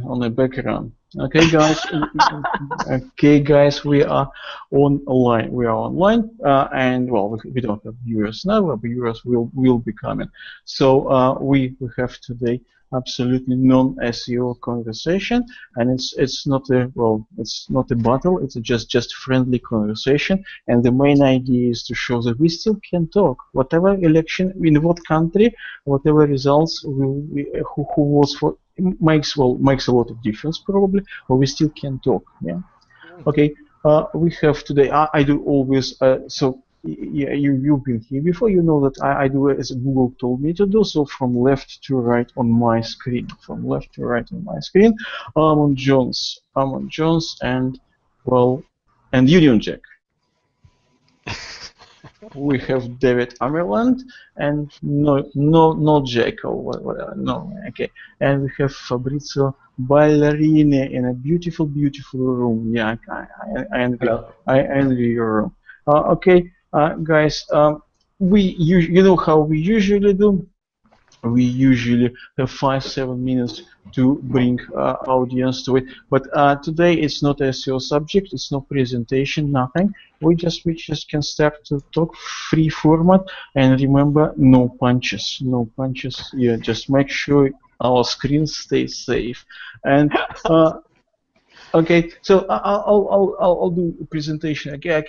on the background. Okay, guys. Okay, guys, we are online. We are online, and well, we don't have viewers now, but viewers will be coming. So we have today absolutely non-SEO conversation, and it's not a it's not a battle. It's just friendly conversation, and the main idea is to show that we still can talk. Whatever election in what country, whatever results who was for makes a lot of difference probably, but we still can talk. Yeah. Okay. We have today. I do always so. Yeah, you've been here before. You know that I do as Google told me to do. So from left to right on my screen. From left to right on my screen. Ammon Johns, and and Union Jack. We have David Amerland and no Jack or whatever. No, okay. And we have Fabrizio Ballarini in a beautiful room. Yeah, I envy your room. Okay. Guys, you know how we usually do. We usually have 5-7 minutes to bring audience to it, but today it's not a SEO subject. It's no presentation, nothing. We just can start to talk free format, and remember, no punches, no punches. Yeah, just make sure our screen stays safe. And okay, so I'll do a presentation again.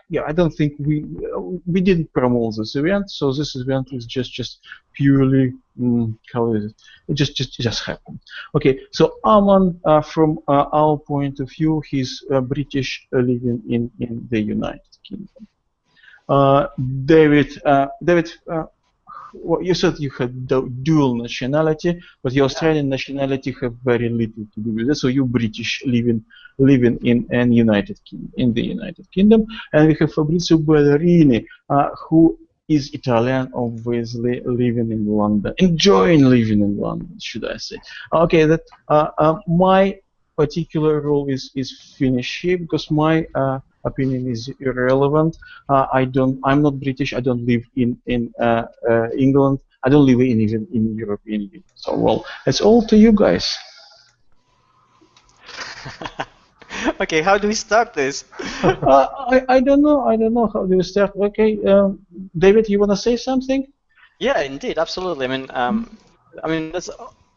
Yeah, I don't think we didn't promote this event, so this event is just purely how is it? It just happened. Okay, so Ammon, from our point of view, he's British living in the United Kingdom. David, well, you said you had dual nationality, but your Australian nationality have very little to do with it. So you British living in the United Kingdom, and we have Fabrizio Ballarini, who is Italian, obviously living in London, enjoying living in London, should I say? Okay, that my particular role is Finnish here because my opinion is irrelevant. I'm not British. I don't live in England. I don't live even in European Union. So well, it's all to you guys. Okay, how do we start this? I don't know how do we start. Okay, David, you want to say something? Yeah, indeed, absolutely. I mean, that's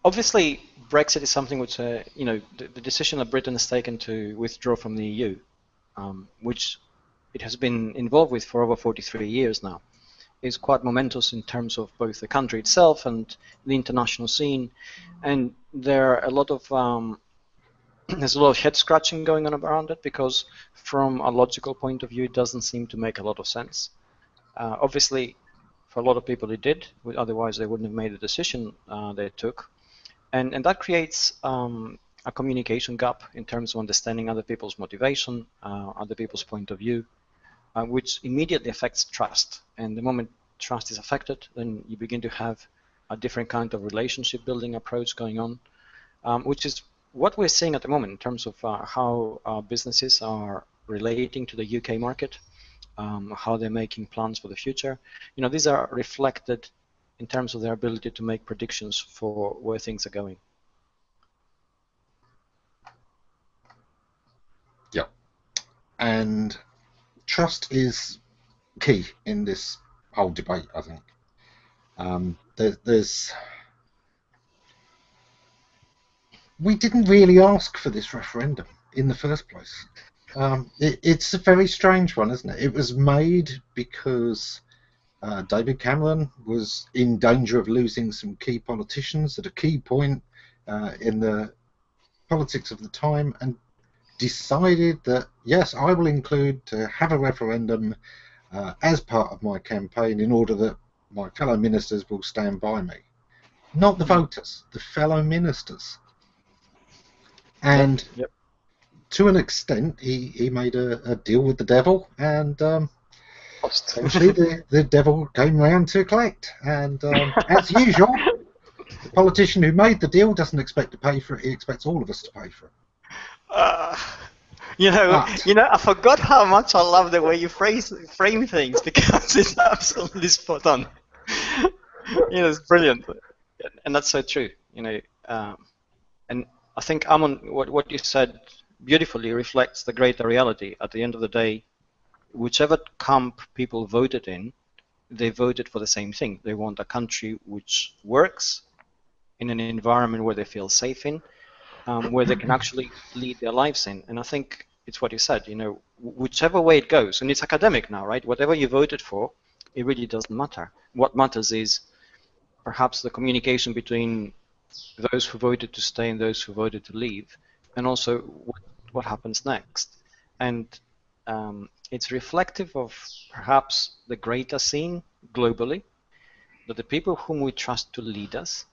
obviously Brexit is something which you know, the decision that Britain has taken to withdraw from the EU. Which it has been involved with for over 43 years now, is quite momentous in terms of both the country itself and the international scene. And there are a lot of there's a lot of head scratching going on around it because, from a logical point of view, it doesn't seem to make a lot of sense. Obviously, for a lot of people, it did. Otherwise, they wouldn't have made the decision they took, and that creates a communication gap in terms of understanding other people's motivation, other people's point of view, which immediately affects trust. And the moment trust is affected, then you begin to have a different kind of relationship building approach going on, which is what we're seeing at the moment in terms of how businesses are relating to the UK market, how they're making plans for the future. You know, these are reflected in terms of their ability to make predictions for where things are going. And trust is key in this whole debate, I think. We didn't really ask for this referendum in the first place. It's a very strange one, isn't it? It was made because David Cameron was in danger of losing some key politicians at a key point in the politics of the time, and decided that, yes, I will include to have a referendum as part of my campaign in order that my fellow ministers will stand by me. Not the voters, the fellow ministers. And to an extent, he made a deal with the devil, and eventually the devil came round to collect. And as usual, the politician who made the deal doesn't expect to pay for it, he expects all of us to pay for it. You know, I forgot how much I love the way you frame things, because it's absolutely spot on. You know, it's brilliant, and that's so true. You know, and I think, Ammon, what you said beautifully reflects the greater reality. At the end of the day, whichever camp people voted in, they voted for the same thing. They want a country which works in an environment where they feel safe in, where they can actually lead their lives in. And I think it's what you said, whichever way it goes, and it's academic now, right? Whatever you voted for, it really doesn't matter. What matters is perhaps the communication between those who voted to stay and those who voted to leave, and also what happens next. And it's reflective of perhaps the greater scene globally, that the people whom we trust to lead us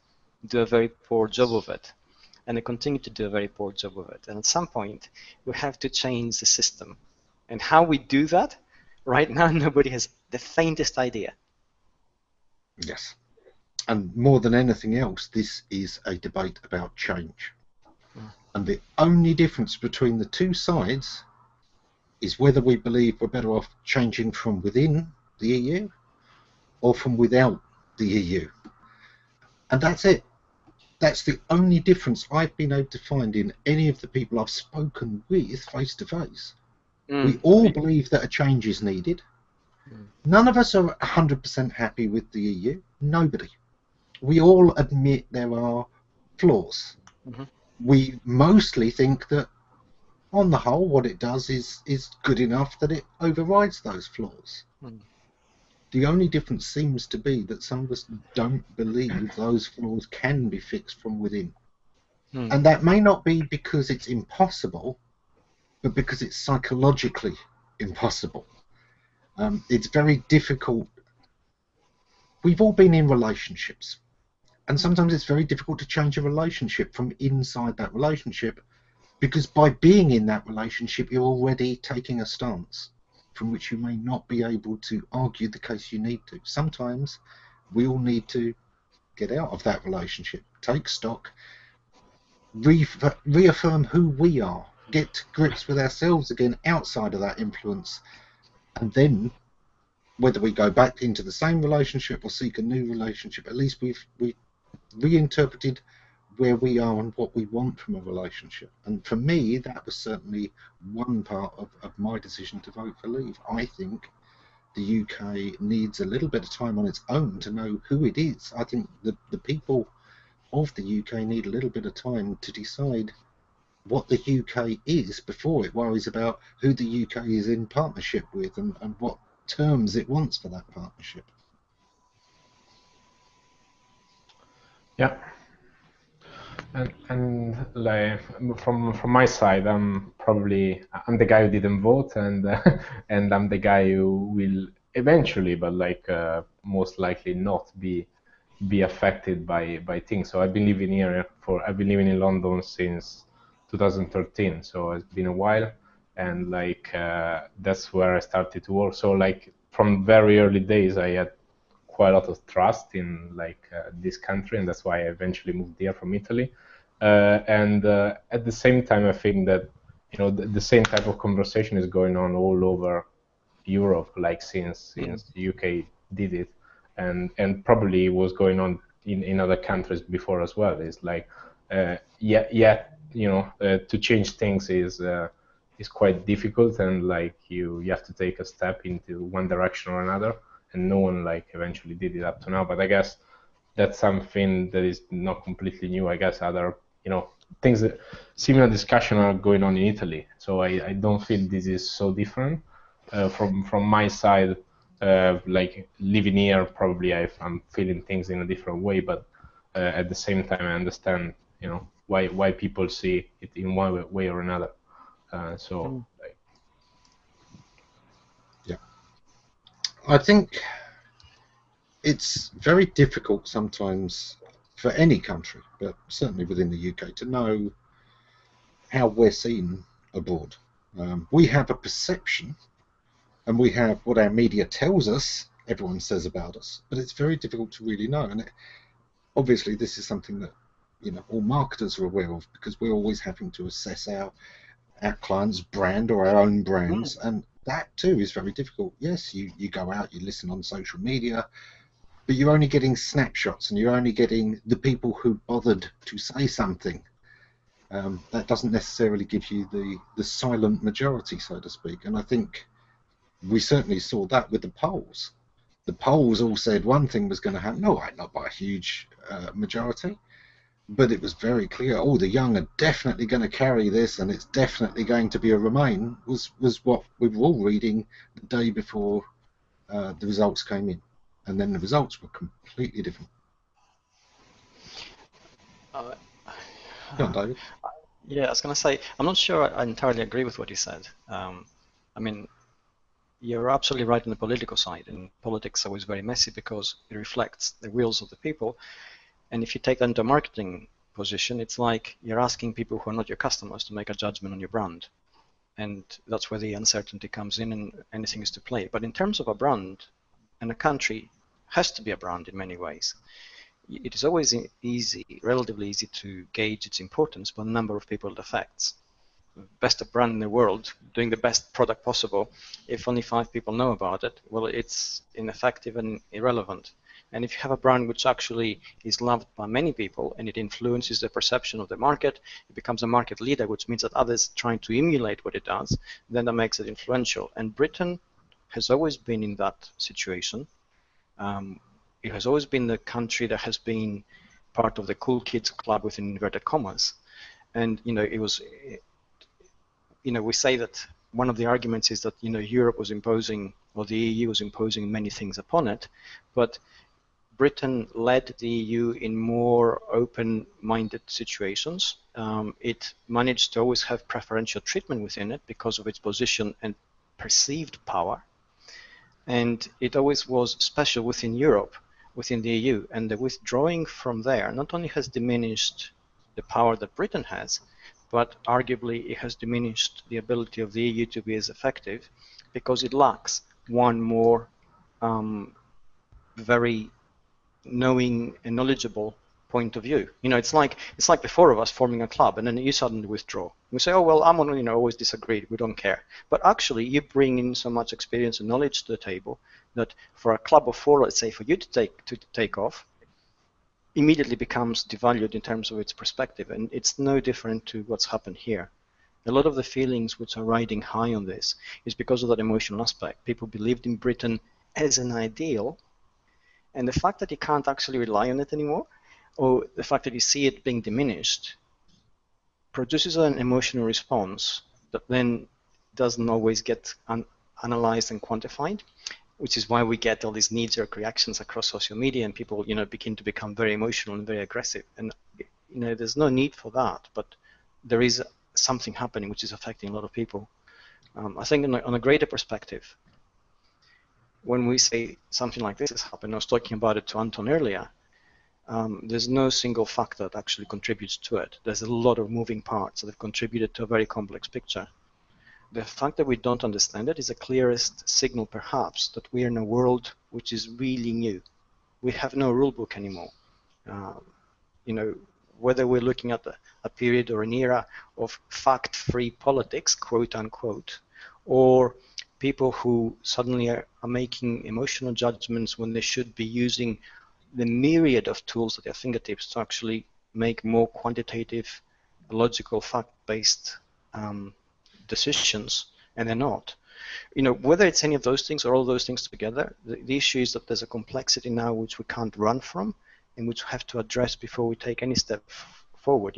do a very poor job of it, and they continue to do a very poor job of it. And at some point, we have to change the system. And how we do that, right now, nobody has the faintest idea. Yes. And more than anything else, this is a debate about change. And the only difference between the two sides is whether we believe we're better off changing from within the EU or from without the EU. And that's it. That's the only difference I've been able to find in any of the people I've spoken with face to face. We all believe that a change is needed. None of us are 100% happy with the EU. Nobody. We all admit there are flaws. We mostly think that, on the whole, what it does is good enough that it overrides those flaws. The only difference seems to be that some of us don't believe those flaws can be fixed from within. And that may not be because it's impossible, but because it's psychologically impossible. It's very difficult. We've all been in relationships, and sometimes it's very difficult to change a relationship from inside that relationship, because by being in that relationship, you're already taking a stance from which you may not be able to argue the case you need to. Sometimes we all need to get out of that relationship, take stock, reaffirm who we are, get to grips with ourselves again outside of that influence, and then whether we go back into the same relationship or seek a new relationship, at least we've reinterpreted where we are and what we want from a relationship. And for me, that was certainly one part of my decision to vote for leave. I think the UK needs a little bit of time on its own to know who it is. I think the people of the UK need a little bit of time to decide what the UK is before it worries about who the UK is in partnership with and what terms it wants for that partnership. Yeah. And like from my side, I'm the guy who didn't vote, and and I'm the guy who will eventually, but most likely not be affected by things. So I've been living in London since 2013, so it's been a while, and that's where I started to work. So from very early days, I had quite a lot of trust in this country, and that's why I eventually moved here from Italy. And at the same time, I think that the same type of conversation is going on all over Europe, since the UK did it, and probably was going on in other countries before as well. It's to change things is quite difficult, and you have to take a step into one direction or another, and no one eventually did it up to now. But I guess that's something that is not completely new. I guess other things that similar discussion are going on in Italy. So I don't feel this is so different from my side. Living here, probably I'm feeling things in a different way, but at the same time I understand why people see it in one way or another. Yeah, I think it's very difficult sometimes for any country, but certainly within the UK, to know how we're seen abroad. We have a perception, and we have what our media tells us everyone says about us, but it's very difficult to really know. And obviously this is something that all marketers are aware of, because we're always having to assess our client's brand or our own brands, and that too is very difficult. Yes, you go out, you listen on social media, but you're only getting snapshots, and you're only getting the people who bothered to say something. that doesn't necessarily give you the silent majority, so to speak. And I think we certainly saw that with the polls. The polls all said one thing was going to happen, not by a huge majority, but it was very clear, the young are definitely going to carry this, and it's definitely going to be a Remain, was what we were all reading the day before the results came in. And then the results were completely different. Go on, David. Yeah, I was going to say, I'm not sure I entirely agree with what you said. I mean, you're absolutely right on the political side, and politics is always very messy because it reflects the wills of the people. And if you take that into a marketing position, it's like you're asking people who are not your customers to make a judgment on your brand. And that's where the uncertainty comes in, and anything is to play. But in terms of a brand, and a country has to be a brand in many ways, it is always relatively easy to gauge its importance by the number of people it affects. Best brand in the world, doing the best product possible, if only 5 people know about it, well, it's ineffective and irrelevant. And if you have a brand which actually is loved by many people and it influences the perception of the market, it becomes a market leader, which means that others trying to emulate what it does, then that makes it influential. And Britain has always been in that situation. It has always been the country that has been part of the cool kids club within inverted commas. And, it was, we say that one of the arguments is that, Europe was imposing, or the EU was imposing many things upon it, but Britain led the EU in more open-minded situations. It managed to always have preferential treatment within it because of its position and perceived power. And it always was special within Europe, within the EU. And the withdrawing from there not only has diminished the power that Britain has, but arguably it has diminished the ability of the EU to be as effective because it lacks one more very knowing and knowledgeable point of view. It's like the 4 of us forming a club, and then you suddenly withdraw. We say, oh well, Ammon, always disagreed. We don't care. But actually, you bring in so much experience and knowledge to the table that for a club of 4, let's say, for you to take off, immediately becomes devalued in terms of its perspective, and it's no different to what's happened here. A lot of the feelings which are riding high on this is because of that emotional aspect. People believed in Britain as an ideal, and the fact that you can't actually rely on it anymore, or the fact that you see it being diminished, produces an emotional response that then doesn't always get analyzed and quantified, which is why we get all these knee-jerk reactions across social media, and people, begin to become very emotional and very aggressive. And there's no need for that, but there is something happening which is affecting a lot of people. I think on a greater perspective, when we say something like this has happened, I was talking about it to Anton earlier, there's no single factor that actually contributes to it. There's a lot of moving parts that have contributed to a very complex picture. The fact that we don't understand it is the clearest signal, perhaps, that we are in a world which is really new. We have no rule book anymore. Whether we're looking at a period or an era of fact-free politics, quote unquote, or people who suddenly are making emotional judgments when they should be using the myriad of tools at their fingertips to actually make more quantitative, logical, fact-based decisions, and they're not. Whether it's any of those things or all those things together, the issue is that there's a complexity now which we can't run from and which we have to address before we take any step forward.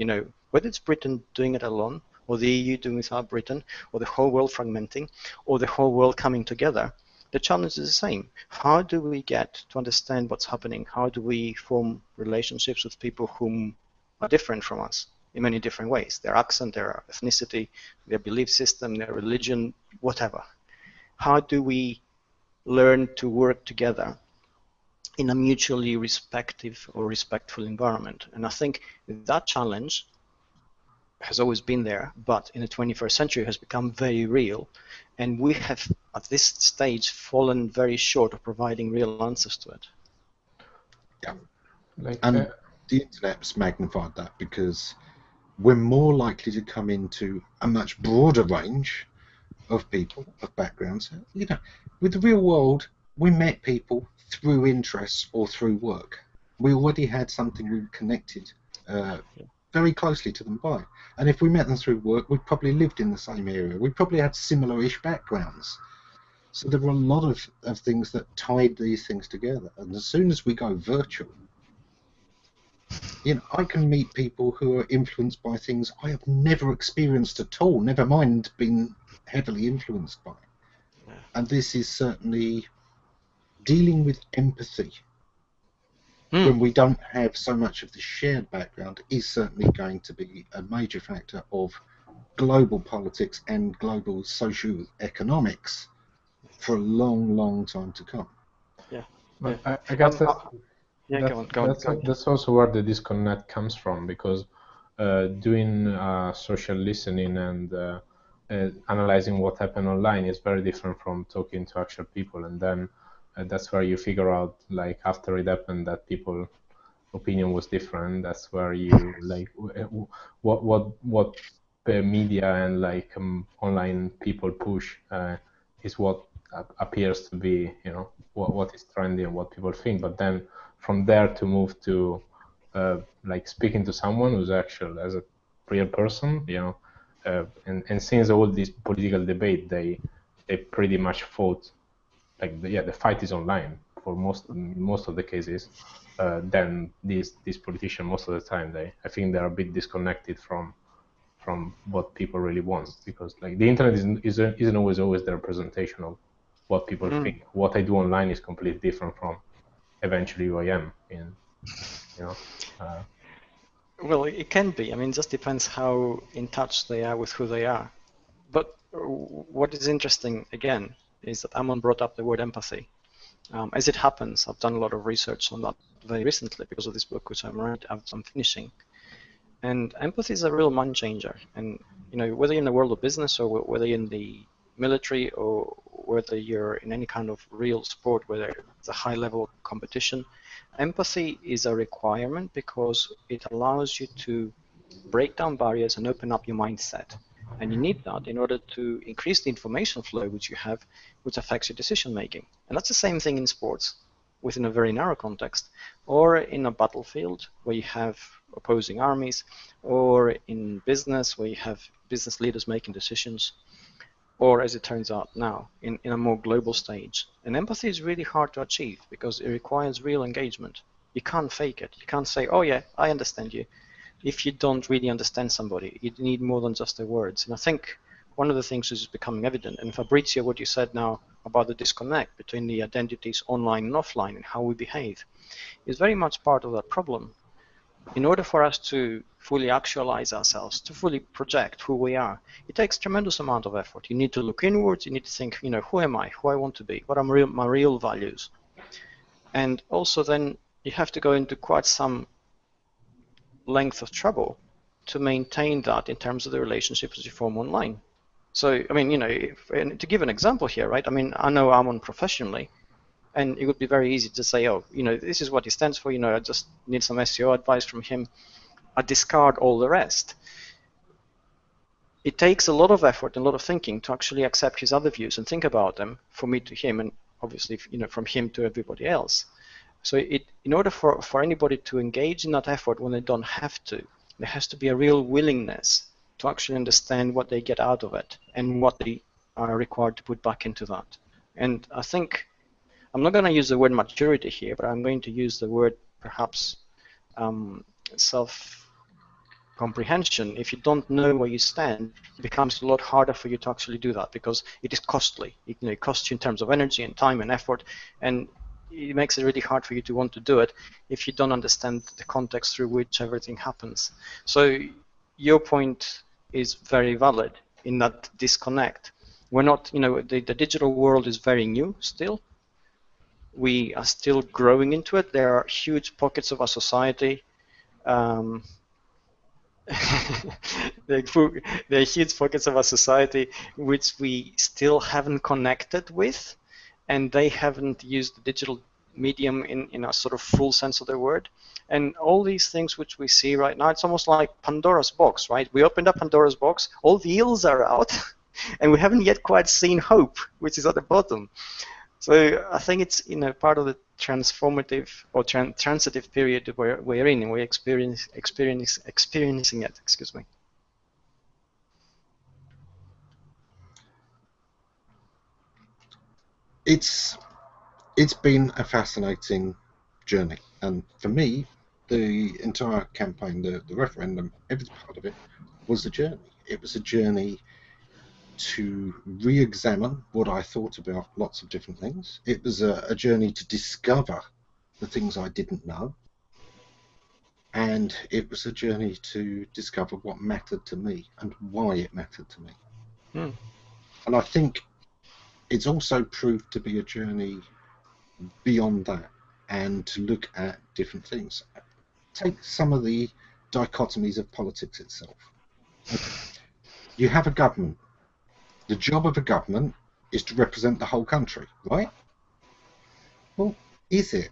Whether it's Britain doing it alone, or the EU doing without Britain, or the whole world fragmenting, or the whole world coming together, the challenge is the same. How do we get to understand what's happening? How do we form relationships with people whom are different from us in many different ways? Their accent, their ethnicity, their belief system, their religion, whatever. How do we learn to work together in a mutually respectful or respectful environment? And I think that challenge has always been there, but in the 21st century has become very real, and we have at this stage fallen very short of providing real answers to it. Yeah, and the internet's magnified that because we're more likely to come into a much broader range of people, of backgrounds. With the real world, we met people through interests or through work. We already had something we were connected very closely to them by. And if we met them through work, we probably lived in the same area. We probably had similar-ish backgrounds. So there were a lot of things that tied these things together. And as soon as we go virtual, I can meet people who are influenced by things I have never experienced at all, never mind been heavily influenced by. And this is certainly dealing with empathy. When we don't have so much of the shared background is certainly going to be a major factor of global politics and global socio-economics for a long, long time to come. Yeah. But I guess go on. that's also where the disconnect comes from, because doing social listening and analyzing what happened online is very different from talking to actual people, and then that's where you figure out, like, after it happened, that people opinion was different. That's where you like what the media and like online people push is what appears to be, what is trendy and what people think. But then from there to move to like speaking to someone who's actual as a real person, and since all this political debate, they pretty much fought, like the fight is online for most of the cases. Then these politicians, most of the time, I think they're a bit disconnected from what people really want, because like the internet isn't always the representation of what people think. What I do online is completely different from eventually who I am Well, it can be. I mean, it just depends how in touch they are with who they are. But what is interesting, again, is that Ammon brought up the word empathy. As it happens, I've done a lot of research on that very recently because of this book, which I'm finishing. And empathy is a real mind changer. And whether you're in the world of business or whether you're in the military or whether you're in any kind of real sport, whether it's a high level competition, empathy is a requirement because it allows you to break down barriers and open up your mindset. And you need that in order to increase the information flow which you have, which affects your decision making. And that's the same thing in sports within a very narrow context, or in a battlefield where you have opposing armies, or in business where you have business leaders making decisions, or as it turns out now, in a more global stage. And empathy is really hard to achieve because it requires real engagement. You can't fake it. You can't say, oh yeah, I understand you. If you don't really understand somebody, you need more than just their words. And I think one of the things is becoming evident, and Fabrizio, what you said now about the disconnect between the identities online and offline and how we behave, is very much part of that problem. In order for us to fully actualize ourselves, to fully project who we are, it takes tremendous amount of effort. You need to look inwards, you need to think, who am I, who I want to be, what are my real values. And also then you have to go into quite some length of trouble to maintain that in terms of the relationships you form online. So, I mean, and to give an example here, right? I mean, I know Ammon professionally, and it would be very easy to say, oh, this is what he stands for, I just need some SEO advice from him. I discard all the rest. It takes a lot of effort and a lot of thinking to actually accept his other views and think about them from me to him, and obviously, from him to everybody else. So in order for anybody to engage in that effort when they don't have to, there has to be a real willingness to actually understand what they get out of it and what they are required to put back into that. And I think, I'm not going to use the word maturity here, but I'm going to use the word perhaps self-comprehension. If you don't know where you stand, it becomes a lot harder for you to actually do that because it is costly. It costs you in terms of energy and time and effort, and it makes it really hard for you to want to do it if you don't understand the context through which everything happens. So your point is very valid in that disconnect. We're not, the digital world is very new still. We are still growing into it. There are huge pockets of our society. There are huge pockets of our society which we still haven't connected with, and they haven't used the digital medium in a sort of full sense of the word. And all these things which we see right now, it's almost like Pandora's box, right? We opened up Pandora's box, all the eels are out, and we haven't yet quite seen hope, which is at the bottom. So I think it's part of the transformative or transitive period we're in, and we're experiencing it. Excuse me. It's been a fascinating journey, and for me, the entire campaign, the referendum, every part of it was a journey. It was a journey to re-examine what I thought about lots of different things. It was a journey to discover the things I didn't know, and it was a journey to discover what mattered to me and why it mattered to me. And I think it's also proved to be a journey beyond that, and to look at different things. Take some of the dichotomies of politics itself. Okay. You have a government. The job of a government is to represent the whole country, right? Well, is it?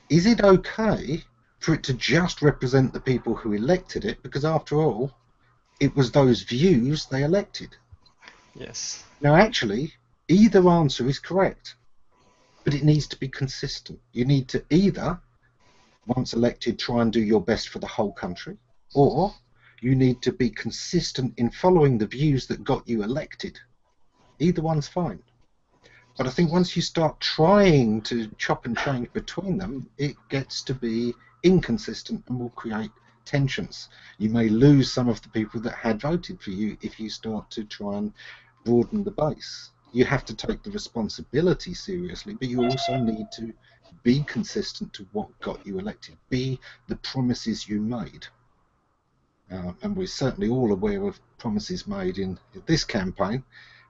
Is it okay for it to just represent the people who elected it? Because after all, it was those views they elected. Yes. Now, actually, either answer is correct, but it needs to be consistent. You need to either, once elected, try and do your best for the whole country, or you need to be consistent in following the views that got you elected. Either one's fine. But I think once you start trying to chop and change between them, it gets to be inconsistent and will create tensions. You may lose some of the people that had voted for you if you start to try and broaden the base. You have to take the responsibility seriously, but you also need to be consistent to what got you elected. Be the promises you made. And we're certainly all aware of promises made in this campaign,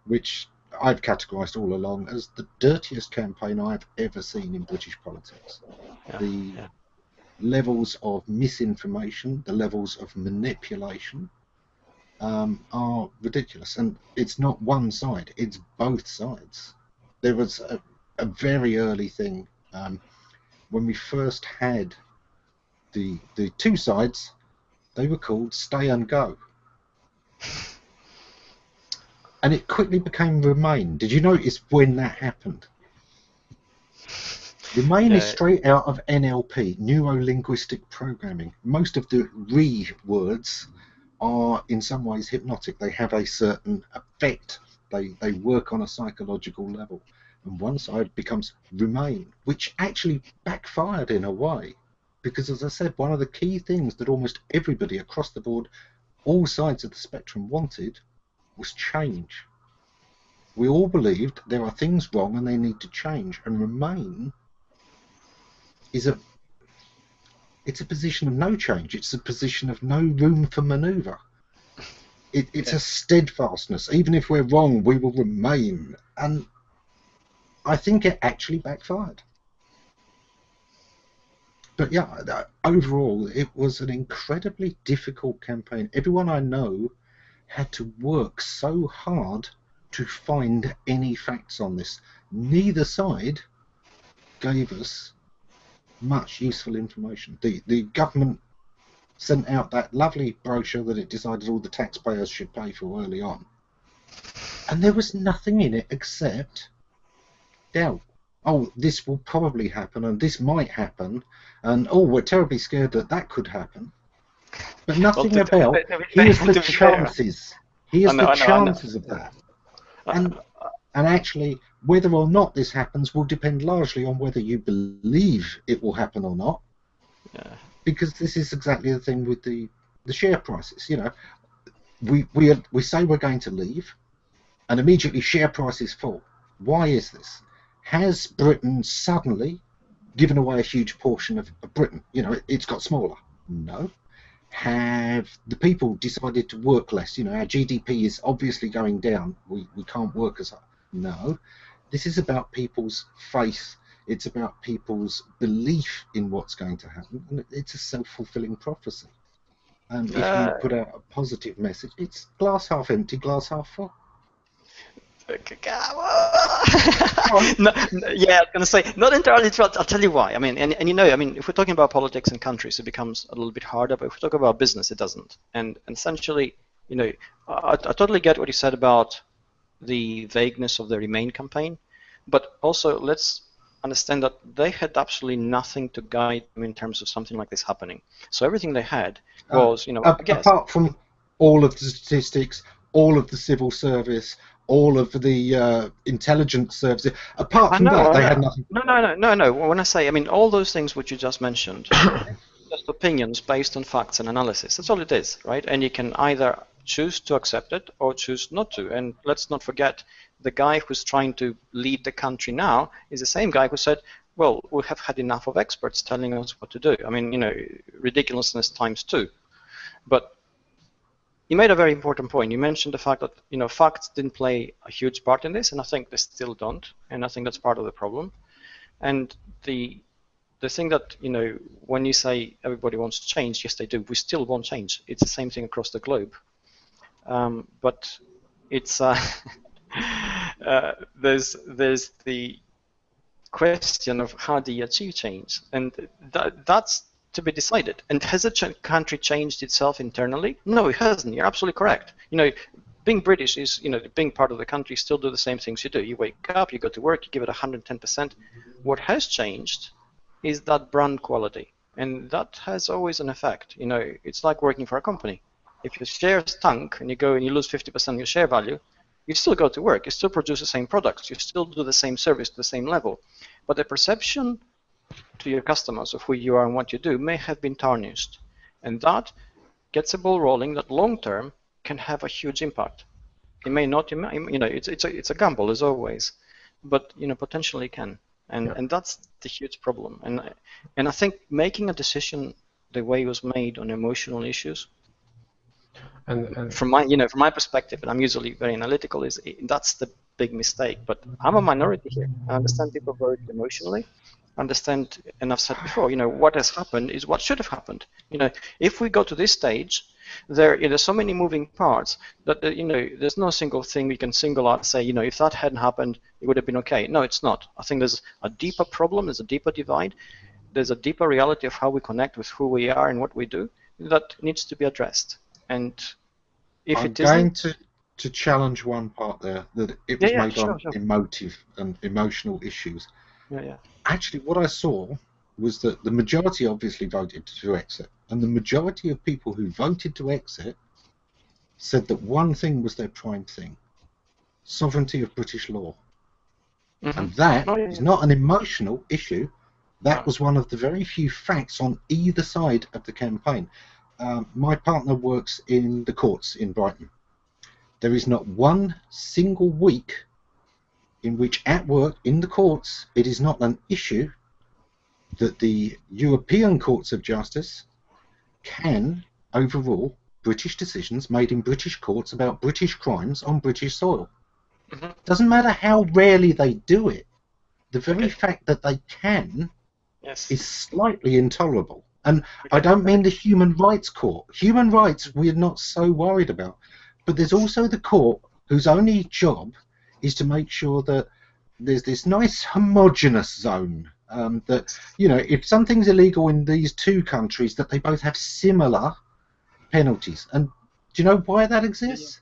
which I've categorised all along as the dirtiest campaign I've ever seen in British politics. The levels of misinformation, the levels of manipulation are ridiculous. And it's not one side, it's both sides. There was a very early thing when we first had the two sides. They were called Stay and Go. And it quickly became Remain. Did you notice when that happened? Remain is straight out of NLP, Neuro-Linguistic Programming. Most of the words are in some ways hypnotic. They have a certain effect. They work on a psychological level. And one side becomes Remain, which actually backfired in a way. Because, as I said, one of the key things that almost everybody across the board, all sides of the spectrum, wanted was change. We all believed there are things wrong and they need to change. And Remain is it's a position of no change. It's a position of no room for manoeuvre. It's a steadfastness. Even if we're wrong, we will remain. And I think it actually backfired. But yeah, overall, it was an incredibly difficult campaign. Everyone I know had to work so hard to find any facts on this. Neither side gave us much useful information. The government sent out that lovely brochure that it decided all the taxpayers should pay for early on. And there was nothing in it except doubt. Oh, this will probably happen, and this might happen, and oh, we're terribly scared that that could happen. But nothing about, here's the chances. Here's the chances of that. And actually, whether or not this happens will depend largely on whether you believe it will happen or not. Yeah. Because this is exactly the thing with the share prices. You know, we say we're going to leave, and immediately share prices fall. Why is this? Has Britain suddenly given away a huge portion of Britain? You know, it's got smaller. No. Have the people decided to work less? You know, our GDP is obviously going down. We can't work as hard. No. This is about people's faith. It's about people's belief in what's going to happen. And it's a self-fulfilling prophecy. And if you put out a positive message, it's glass half empty, glass half full. No, yeah, I was going to say, not entirely true. I'll tell you why. I mean, and you know, I mean, if we're talking about politics and countries, it becomes a little bit harder. But if we talk about business, it doesn't. And essentially, you know, I totally get what you said about the vagueness of the Remain campaign. But also, let's understand that they had absolutely nothing to guide them in terms of something like this happening. So everything they had was, I guess. Apart from all of the statistics, all of the civil service, all of the intelligence services, apart from that, they had nothing. No. When I say, I mean, all those things which you just mentioned, just opinions based on facts and analysis. That's all it is, right? And you can either choose to accept it or choose not to. And let's not forget, the guy who's trying to lead the country now is the same guy who said, well, we have had enough of experts telling us what to do. I mean, ridiculousness times 2. But you made a very important point. You mentioned the fact that, facts didn't play a huge part in this, and I think they still don't. And I think that's part of the problem. And the thing that, when you say everybody wants change, yes, they do. We still want change. It's the same thing across the globe. But it's there's the question of how do you achieve change, and that's to be decided. And has the country changed itself internally? No, it hasn't. You're absolutely correct. Being British is, being part of the country, still do the same things you do. You wake up, you go to work, you give it 110%. What has changed is that brand quality, and that has always an effect. It's like working for a company. If your shares tank and you go and you lose 50% of your share value, you still go to work, you still produce the same products, you still do the same service to the same level, but the perception to your customers of who you are and what you do may have been tarnished, and that gets a ball rolling that long term can have a huge impact. It may not, it's a gamble as always, but potentially can. And that's the huge problem. And I think making a decision the way it was made on emotional issues, and from my perspective, and I'm usually very analytical, that's the big mistake. But I'm a minority here. I understand people vote emotionally. I understand, and I've said before, what has happened is what should have happened. If we go to this stage, there's so many moving parts that there's no single thing we can single out and say, if that hadn't happened, it would have been okay. No, it's not. I think there's a deeper problem, there's a deeper divide, there's a deeper reality of how we connect with who we are and what we do that needs to be addressed. And if I'm going to challenge one part there, that it was made on emotive and emotional issues. Yeah. Actually, what I saw was that the majority obviously voted to exit, and the majority of people who voted to exit said that one thing was their prime thing: sovereignty of British law. Mm-hmm. And that is not an emotional issue. That was one of the very few facts on either side of the campaign. My partner works in the courts in Brighton. There is not one single week in which at work in the courts it is not an issue that the European Courts of Justice can overrule British decisions made in British courts about British crimes on British soil. Mm-hmm. Doesn't matter how rarely they do it, the very fact that they can is slightly intolerable. And I don't mean the Human Rights Court. Human rights we're not so worried about. But there's also the court whose only job is to make sure that there's this nice homogenous zone, that, if something's illegal in these two countries, that they both have similar penalties. And do you know why that exists?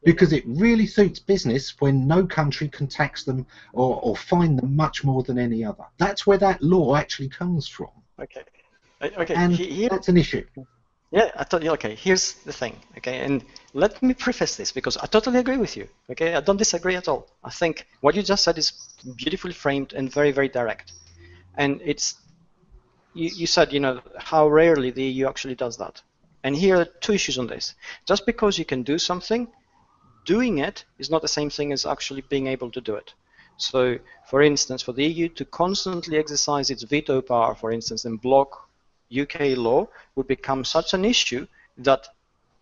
Because it really suits business when no country can tax them or fine them much more than any other. That's where that law actually comes from. Okay. And that's an issue. Yeah, I totally, okay, here's the thing, okay, and let me preface this because I totally agree with you, okay, I don't disagree at all. I think what you just said is beautifully framed and very, very direct. And you said, how rarely the EU actually does that. And here are 2 issues on this. Just because you can do something, doing it is not the same thing as actually being able to do it. So, for instance, for the EU to constantly exercise its veto power, for instance, and block UK law would become such an issue that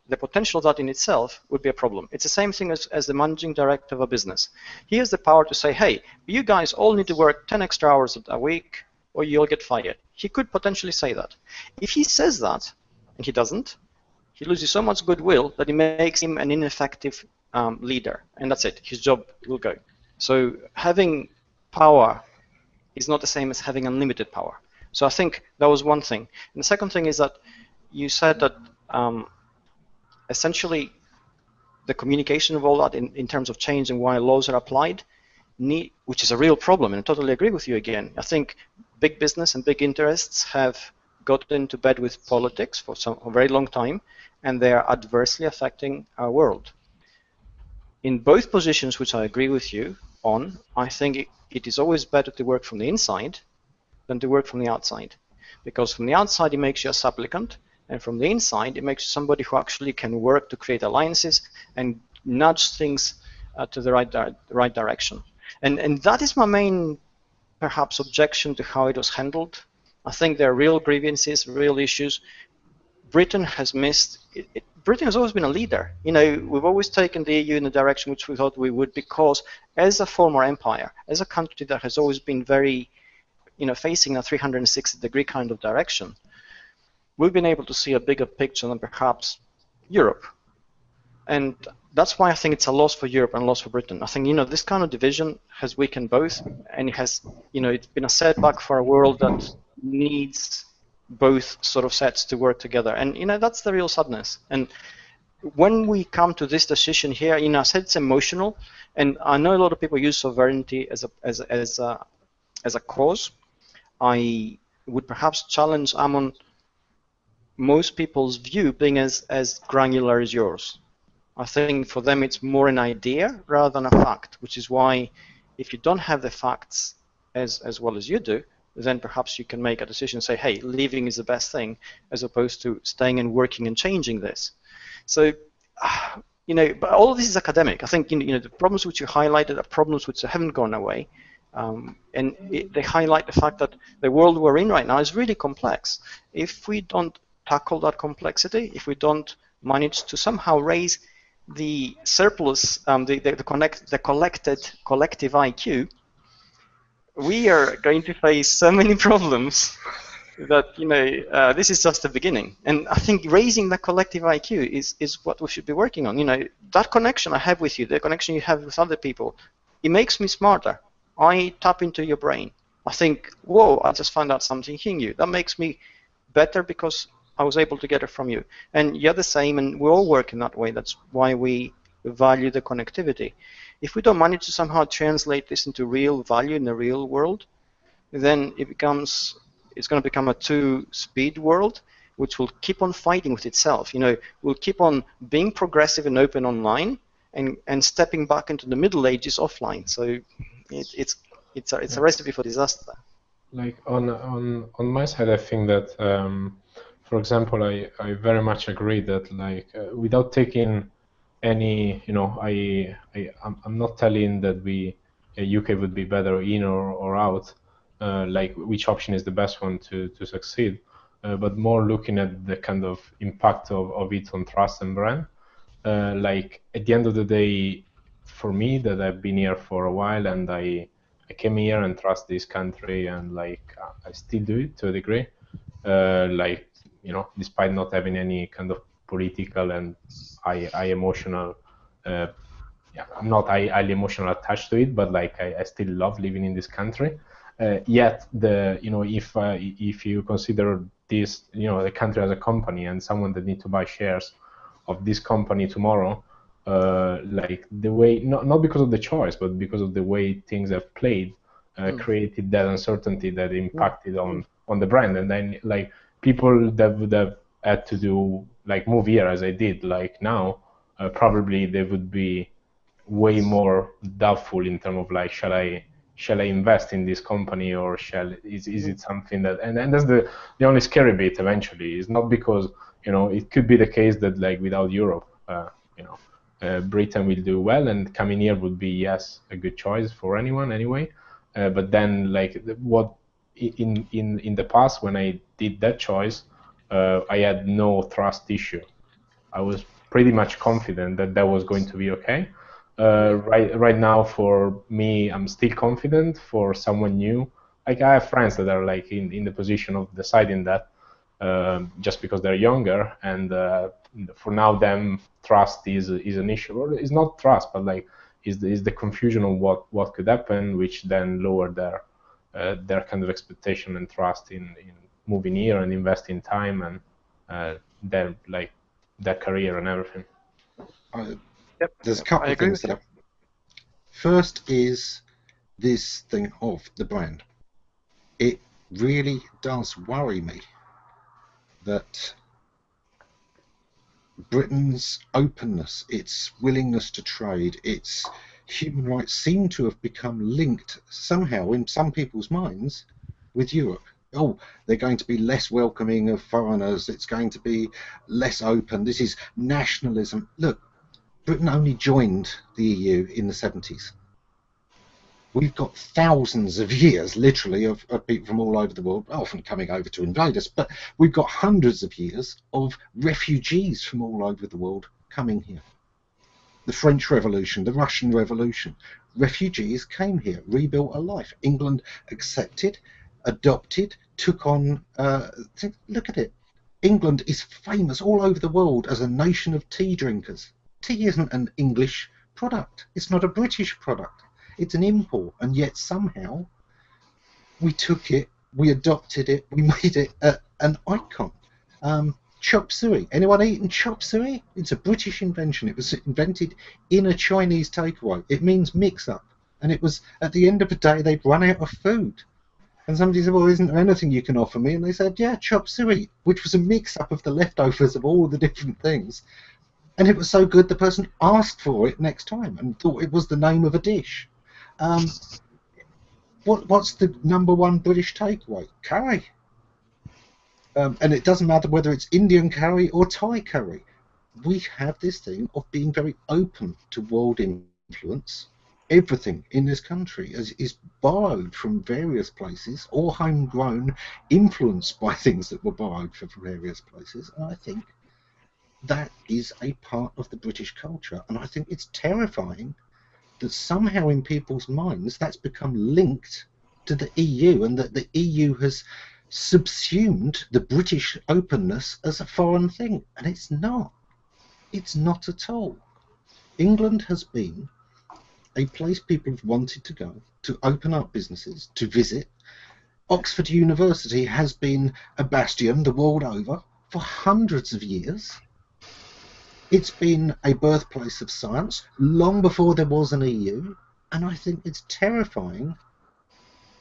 the potential of that in itself would be a problem. It's the same thing as the managing director of a business. He has the power to say, hey, you guys all need to work 10 extra hours a week or you'll get fired. He could potentially say that. If he says that, and he doesn't, he loses so much goodwill that it makes him an ineffective leader, and that's it. His job will go. So having power is not the same as having unlimited power. So I think that was one thing. And the second thing is that you said that essentially the communication of all that in terms of change and why laws are applied need, which is a real problem, and I totally agree with you again. I think big business and big interests have got into bed with politics for a very long time, and they are adversely affecting our world. In both positions, which I agree with you on, I think it is always better to work from the inside than to work from the outside. Because from the outside, it makes you a supplicant, and from the inside, it makes you somebody who actually can work to create alliances and nudge things to the right direction. And that is my main, perhaps, objection to how it was handled. I think there are real grievances, real issues. Britain has missed. Britain has always been a leader. We've always taken the EU in the direction which we thought we would, because as a former empire, as a country that has always been very, facing a 360-degree kind of direction, we've been able to see a bigger picture than perhaps Europe. And that's why I think it's a loss for Europe and a loss for Britain. I think, this kind of division has weakened both, and it's been a setback for a world that needs both sort of sets to work together. And, that's the real sadness. And when we come to this decision here, I said it's emotional, and I know a lot of people use sovereignty as a cause. I would perhaps challenge Ammon, most people's view being as granular as yours. I think for them it's more an idea rather than a fact, which is why if you don't have the facts as well as you do, then perhaps you can make a decision and say, hey, leaving is the best thing, as opposed to staying and working and changing this. So, but all of this is academic. I think the problems which you highlighted are problems which haven't gone away. They highlight the fact that the world we're in right now is really complex. If we don't tackle that complexity, if we don't manage to somehow raise the surplus, the collective IQ, we are going to face so many problems that this is just the beginning. And I think raising the collective IQ is what we should be working on. That connection I have with you, the connection you have with other people, it makes me smarter. I tap into your brain. I think, whoa, I just found out something new. That makes me better because I was able to get it from you. And you're the same, and we all work in that way. That's why we value the connectivity. If we don't manage to somehow translate this into real value in the real world, then it's going to become a two-speed world, which will keep on fighting with itself. We'll keep on being progressive and open online, and stepping back into the Middle Ages offline. So it's a recipe for disaster. Like on my side, I think that, for example, I very much agree that without taking any, I'm not telling that UK would be better in or out, which option is the best one to succeed, but more looking at the kind of impact of it on trust and brand. At the end of the day, for me, that I've been here for a while, and I came here and trust this country, and I still do it to a degree, despite not having any kind of political and high emotional, I'm not highly emotional attached to it, but I still love living in this country. Yet if you consider this, the country as a company and someone that needs to buy shares of this company tomorrow, the way, not because of the choice, but because of the way things have played, created that uncertainty that impacted on the brand. And then people that would have had to do move here as I did, now, probably they would be way more doubtful in terms of shall I invest in this company, or is it something that, and that's the only scary bit eventually, is not because it could be the case that without Europe Britain will do well, and coming here would be, yes, a good choice for anyone anyway, but then what in the past when I did that choice, I had no trust issue. I was pretty much confident that was going to be okay. Right now, for me, I'm still confident. For someone new, I have friends that are in the position of deciding that, just because they're younger, and for now, them trust is an issue. Or it's not trust, but is the confusion of what could happen, which then lower their kind of expectation and trust in moving here and investing time and their career and everything. There's a couple of things here. First is this thing of the brand. It really does worry me that Britain's openness, its willingness to trade, its human rights seem to have become linked somehow in some people's minds with Europe. Oh, they're going to be less welcoming of foreigners, it's going to be less open, this is nationalism. Look, Britain only joined the EU in the 70s. We've got thousands of years, literally, of people from all over the world, often coming over to invade us, but we've got hundreds of years of refugees from all over the world coming here. The French Revolution, the Russian Revolution, refugees came here, rebuilt a life. England accepted, adopted, took on, look at it. England is famous all over the world as a nation of tea drinkers. Tea isn't an English product. It's not a British product. It's an import, and yet somehow we took it, we adopted it, we made it an icon. Chop suey. Anyone eaten chop suey? It's a British invention. It was invented in a Chinese takeaway. It means mix-up. And it was, at the end of the day, they'd run out of food. And somebody said, well, isn't there anything you can offer me? And they said, yeah, chop suey, which was a mix-up of the leftovers of all the different things. And it was so good, the person asked for it next time and thought it was the name of a dish. What's the #1 British takeaway? Curry. And it doesn't matter whether it's Indian curry or Thai curry. We have this thing of being very open to world influence. Everything in this country is borrowed from various places or homegrown, influenced by things that were borrowed from various places. And I think that is a part of the British culture. And I think it's terrifying that somehow in people's minds that's become linked to the EU, and that the EU has subsumed the British openness as a foreign thing. And it's not. It's not at all. England has been a place people have wanted to go, to open up businesses, to visit. Oxford University has been a bastion the world over for hundreds of years. It's been a birthplace of science long before there was an EU, and I think it's terrifying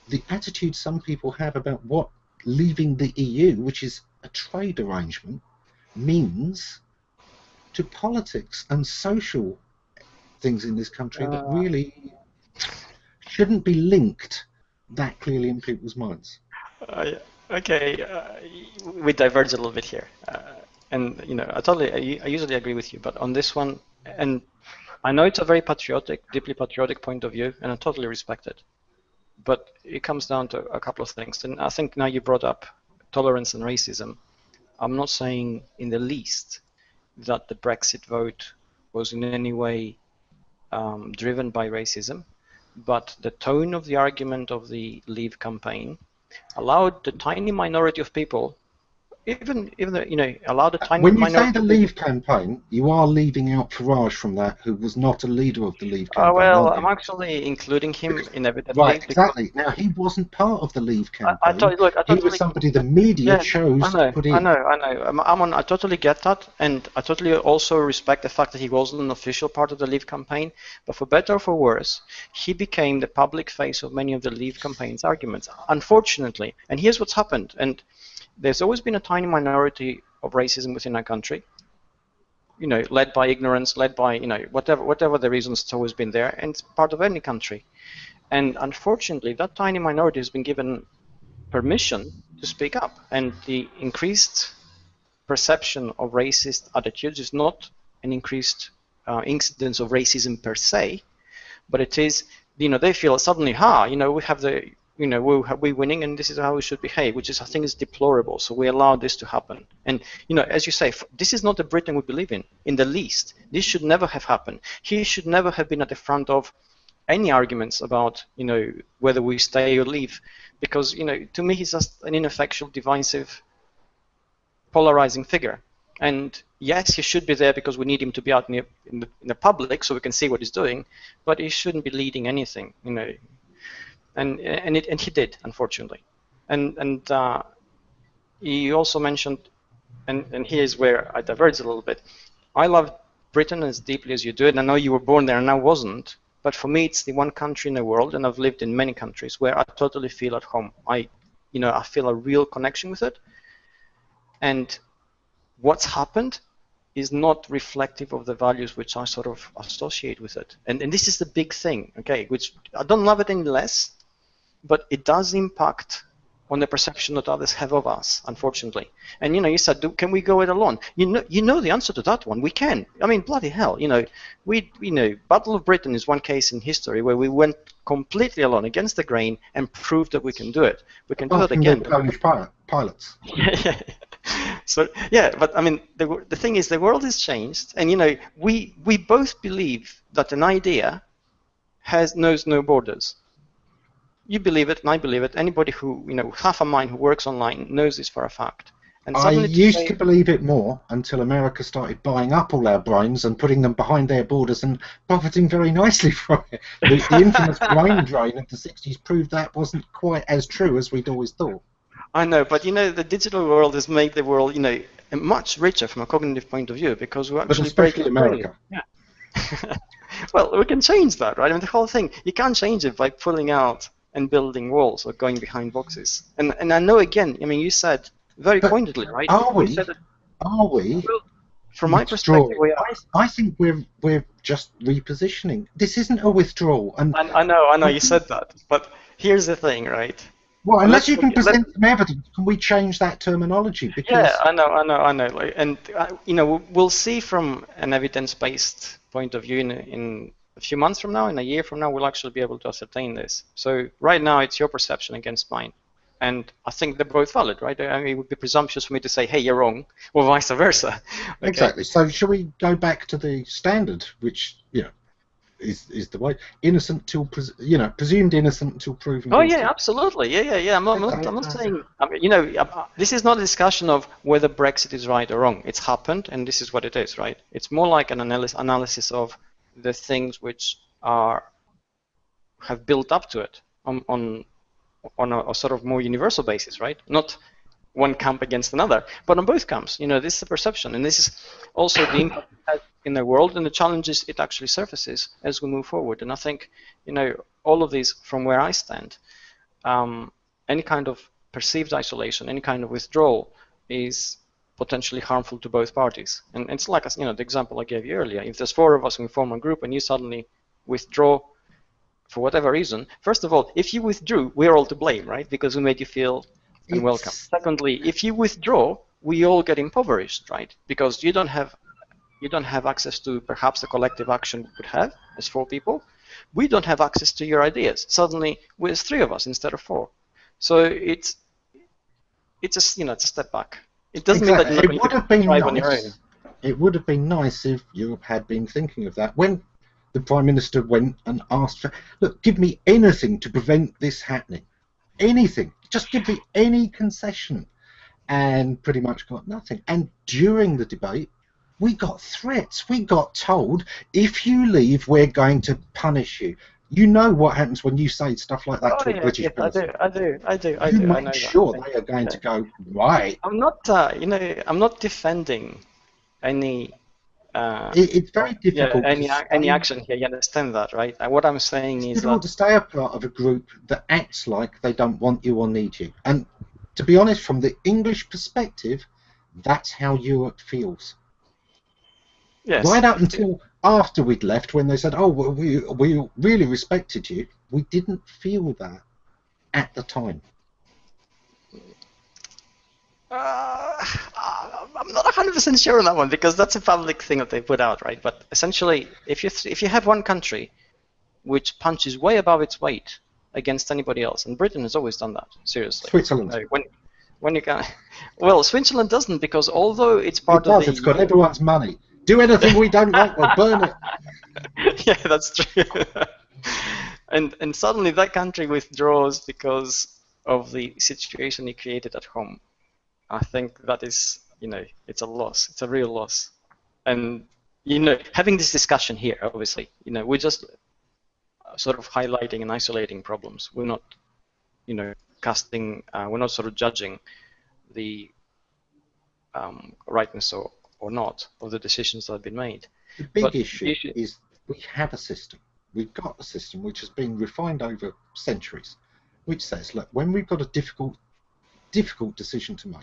the attitude some people have about what leaving the EU, which is a trade arrangement, means to politics and social things in this country that really shouldn't be linked that clearly in people's minds. We diverge a little bit here. And I usually agree with you, but on this one, and I know it's a very patriotic, deeply patriotic point of view, and I totally respect it. But it comes down to a couple of things, and I think now you brought up tolerance and racism. I'm not saying in the least that the Brexit vote was in any way driven by racism, but the tone of the argument of the Leave campaign allowed the tiny minority of people. Even allow the tiny when you minority. say the Leave campaign, you are leaving out Farage from that, who was not a leader of the Leave campaign. Well, I'm actually including him inevitably. Right, exactly. Now, he wasn't part of the Leave campaign. He was somebody the media chose to put in. I know. I totally get that, and I totally also respect the fact that he wasn't an official part of the Leave campaign. But for better or for worse, he became the public face of many of the Leave campaign's arguments, unfortunately. And here's what's happened. And there's always been a tiny minority of racism within our country, led by ignorance, led by, whatever the reasons, it's always been there, and it's part of any country. And unfortunately, that tiny minority has been given permission to speak up, and the increased perception of racist attitudes is not an increased incidence of racism per se, but it is, they feel suddenly, we have the we're winning, and this is how we should behave, which is, I think, is deplorable. So we allow this to happen. And, as you say, this is not the Britain we believe in the least. This should never have happened. He should never have been at the front of any arguments about, whether we stay or leave, because, to me, he's just an ineffectual, divisive, polarizing figure. And yes, he should be there because we need him to be out in the public so we can see what he's doing, but he shouldn't be leading anything, And he did, unfortunately. And he also mentioned, and here's where I diverge a little bit. I love Britain as deeply as you do it, and I know you were born there and I wasn't, but for me, it's the one country in the world, and I've lived in many countries where I totally feel at home. I feel a real connection with it, and what's happened is not reflective of the values which I sort of associate with it. And this is the big thing, okay, which I don't love it any less, but it does impact on the perception that others have of us, unfortunately. And you said, can we go it alone? You know the answer to that one. We can. I mean, bloody hell. Battle of Britain is one case in history where we went completely alone against the grain and proved that we can do it. We can do that again. The Polish pilots. Yeah. So yeah, but I mean, the thing is, the world has changed, and we both believe that an idea knows no borders. You believe it, and I believe it. Anybody who, half a mind who works online knows this for a fact. And I used to believe it more until America started buying up all our brains and putting them behind their borders and profiting very nicely from it. The infamous brain drain of the 60s proved that wasn't quite as true as we'd always thought. I know, but the digital world has made the world, much richer from a cognitive point of view, because we're actually breaking America. Yeah. Well, we can change that, right? I mean, the whole thing, you can't change it by pulling out and building walls or going behind boxes. And I know, again, I mean, you said very pointedly, right? Are we? Well, from my perspective, we are. I think we're just repositioning. This isn't a withdrawal. And I know you said that, but here's the thing, right? Well, unless you can present some evidence, can we change that terminology? Because yeah, I know. And we'll see from an evidence-based point of view in a few months from now, in a year from now, we'll actually be able to ascertain this. So right now, it's your perception against mine. And I think they're both valid, right? I mean, it would be presumptuous for me to say, hey, you're wrong, or vice versa. Okay? Exactly. So shall we go back to the standard, which, is the way, innocent till, presumed innocent until proven guilty? Oh, yeah, absolutely. Yeah. I'm not saying, I mean, this is not a discussion of whether Brexit is right or wrong. It's happened, and this is what it is, right? It's more like an analysis of the things which have built up to it on a sort of more universal basis, right? Not one camp against another, but on both camps. This is the perception, and this is also the impact it has in the world and the challenges it actually surfaces as we move forward. And I think, all of these, from where I stand, any kind of perceived isolation, any kind of withdrawal is potentially harmful to both parties. And it's like, the example I gave you earlier. If there's 4 of us and we form a group and you suddenly withdraw for whatever reason, first of all, if you withdrew, we're all to blame, right? Because we made you feel unwelcome. Secondly, if you withdraw, we all get impoverished, right? Because you don't have access to perhaps the collective action we could have as 4 people. We don't have access to your ideas. Suddenly, there's 3 of us instead of 4. So it's a step back. It doesn't mean that you're not going to thrive on your own. It would have been nice if Europe had been thinking of that. When the Prime Minister went and asked for, look, give me anything to prevent this happening. Anything. Just give me any concession. And pretty much got nothing. And during the debate, we got threats. We got told, if you leave, we're going to punish you. You know what happens when you say stuff like that to a British person. I do. You make sure they are going to go, right. I'm not, I'm not defending any... it's very difficult any action here, you understand that, right? What I'm saying is difficult to stay a part of a group that acts like they don't want you or need you. And to be honest, from the English perspective, that's how Europe feels. Yes. Right up until after we'd left, when they said, oh, well, we really respected you, we didn't feel that at the time. I'm not 100% sure on that one, because that's a public thing that they put out, right? But essentially, if you have one country which punches way above its weight against anybody else, and Britain has always done that, seriously. Switzerland. When you can, well, Switzerland doesn't, because although it's part of the... It's got everyone's money. Do anything we don't like, we'll burn it. Yeah, that's true. and suddenly that country withdraws because of the situation it created at home. I think that is, it's a loss. It's a real loss. And, having this discussion here, obviously, we're just sort of highlighting and isolating problems. We're not, we're not sort of judging the rightness or not of the decisions that have been made. The big issue is we have a system. we've got a system which has been refined over centuries, which says, look, when we've got a difficult decision to make,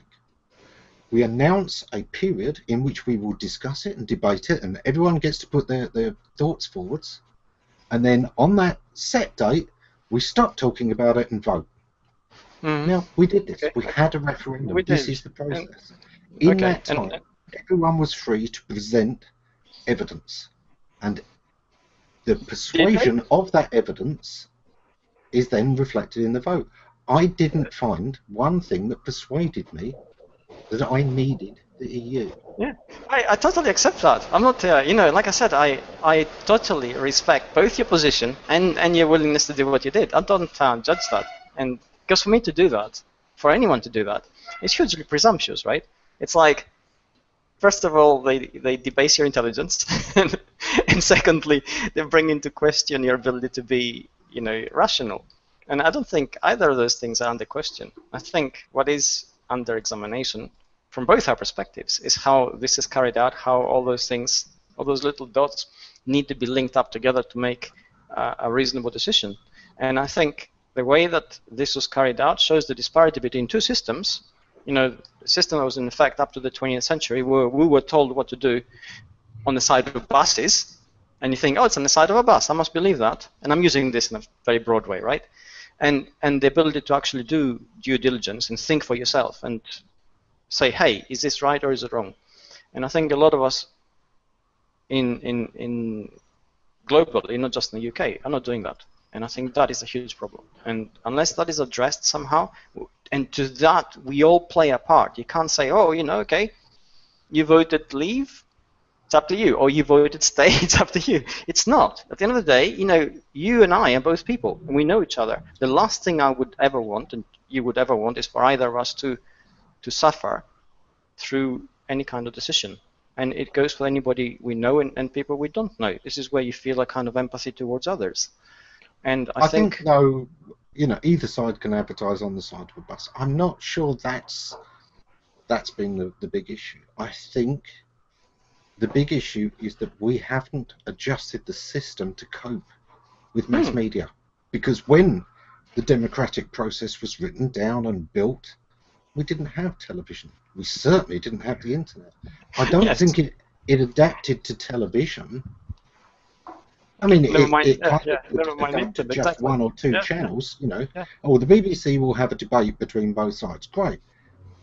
we announce a period in which we will discuss it and debate it, and everyone gets to put their thoughts forwards. And then on that set date, we stop talking about it and vote. Now, we did this. We had a referendum. This is the process. In that time, everyone was free to present evidence. And the persuasion of that evidence is then reflected in the vote. I didn't find one thing that persuaded me that I needed the EU. Yeah, I totally accept that. I'm not, like I said, I totally respect both your position and your willingness to do what you did. I don't judge that. And because for me to do that, for anyone to do that, it's hugely presumptuous, right? It's like, first of all, they debase your intelligence, and secondly, they bring into question your ability to be, rational. And I don't think either of those things are under question. I think what is under examination from both our perspectives is how this is carried out, how all those things, all those little dots need to be linked up together to make a reasonable decision. And I think the way that this was carried out shows the disparity between two systems. The system that was in effect up to the 20th century, where we were told what to do on the side of buses, and you think, oh, it's on the side of a bus, I must believe that. And I'm using this in a very broad way, right? And the ability to actually do due diligence and think for yourself and say, hey, is this right or is it wrong? And I think a lot of us in globally, not just in the UK, are not doing that. And I think that is a huge problem. And unless that is addressed somehow, and to that we all play a part. You can't say, oh, okay, you voted leave, it's up to you, or you voted stay, it's up to you. It's not. At the end of the day, you and I are both people, and we know each other. The last thing I would ever want, and you would ever want, is for either of us to suffer through any kind of decision. And it goes for anybody we know and people we don't know. This is where you feel a kind of empathy towards others. And I think though, either side can advertise on the side of a bus. I'm not sure that's been the big issue. I think the big issue is that we haven't adjusted the system to cope with mass media. Because when the democratic process was written down and built, we didn't have television. We certainly didn't have the internet. I don't think it adapted to television. I mean, it kind of adapted to just one or two channels, Oh, the BBC will have a debate between both sides. Great.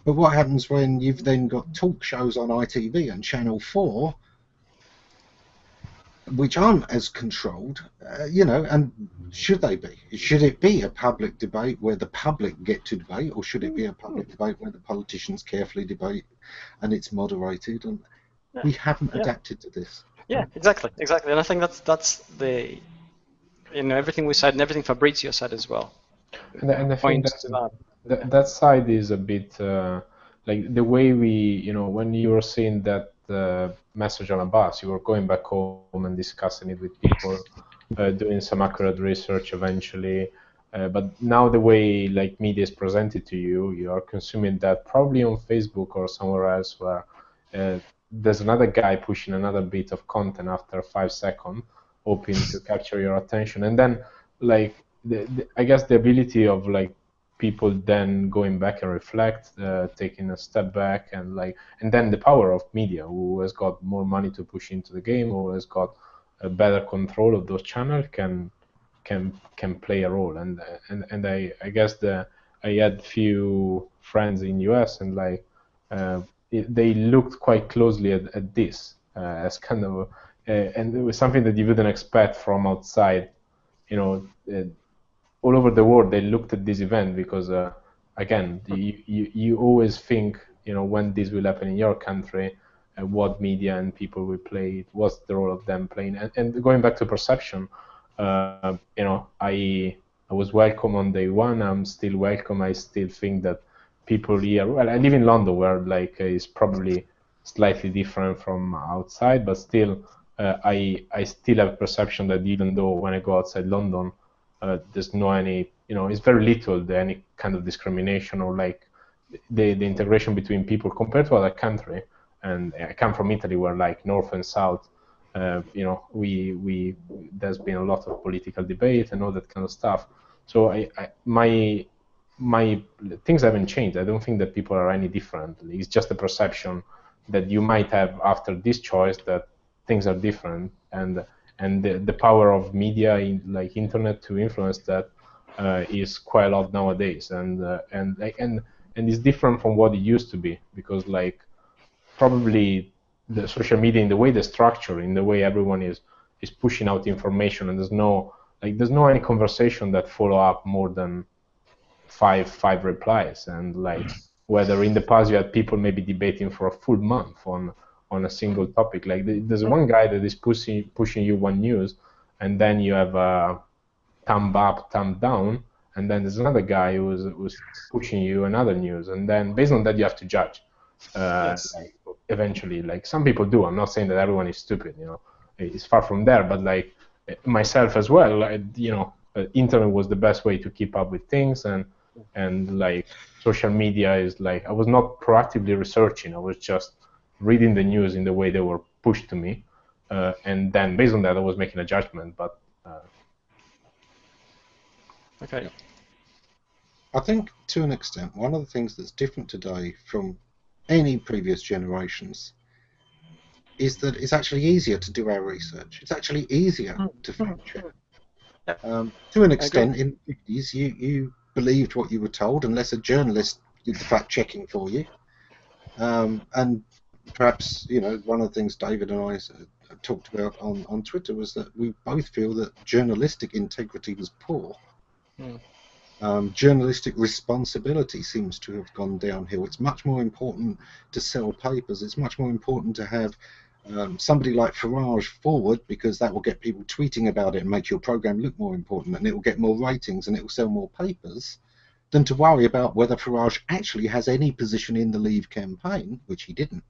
But what happens when you've then got talk shows on ITV and Channel 4, which aren't as controlled, and should they be? Should it be a public debate where the public get to debate, or should it be a public debate where the politicians carefully debate and it's moderated? And we haven't adapted to this. Yeah, exactly. And I think that's the, everything we said and everything Fabrizio said as well. And I think that side is a bit like the way we, when you were saying that message on a bus, you were going back home and discussing it with people, doing some accurate research eventually. But now the way media is presented to you, you are consuming that probably on Facebook or somewhere else where there's another guy pushing another bit of content after 5 seconds, hoping to capture your attention. And then I guess the ability of people then going back and reflect, taking a step back, and then the power of media, who has got more money to push into the game, who has got a better control of those channels, can play a role. And I guess I had few friends in US, and they looked quite closely at this as kind of and it was something that you wouldn't expect from outside. All over the world they looked at this event because again, you always think when this will happen in your country, what media and people will play it, what's the role of them playing, and going back to perception, I was welcome on day one. I'm still welcome. I still think that people here, well, I live in London, where is probably slightly different from outside, but still I still have perception that even though when I go outside London, there's no any, it's very little any kind of discrimination or the integration between people compared to other country. And I come from Italy, where north and south, you know, there's been a lot of political debate and all that kind of stuff. So my things haven't changed. I don't think that people are any different. It's just a perception that you might have after this choice that things are different, and the power of media, like internet, to influence that is quite a lot nowadays, and it's different from what it used to be, because like probably the social media, in the way the structure, in the way everyone is pushing out information, and there's no any conversation that follow up more than five replies, and like whether in the past you had people maybe debating for a full month on a single topic. Like there's one guy that is pushing you one news, and then you have a thumb up, thumb down, and then there's another guy who's pushing you another news, and then based on that you have to judge. Yes. Like, eventually, like some people do. I'm not saying that everyone is stupid, you know. It's far from there, but like myself as well, you know, internet was the best way to keep up with things, and like social media is like, I was not proactively researching, I was just reading the news in the way they were pushed to me, and then based on that I was making a judgment. But Okay. Yeah. I think to an extent, one of the things that's different today from any previous generations is that it's actually easier to do our research. It's actually easier to fact check. To an extent, in the 50s, you believed what you were told unless a journalist did the fact checking for you. And perhaps, you know, one of the things David and I talked about on Twitter was that we both feel that journalistic integrity was poor. Journalistic responsibility seems to have gone downhill. It's much more important to sell papers. It's much more important to have somebody like Farage forward, because that will get people tweeting about it and make your program look more important, and it will get more ratings and it will sell more papers, than to worry about whether Farage actually has any position in the Leave campaign, which he didn't.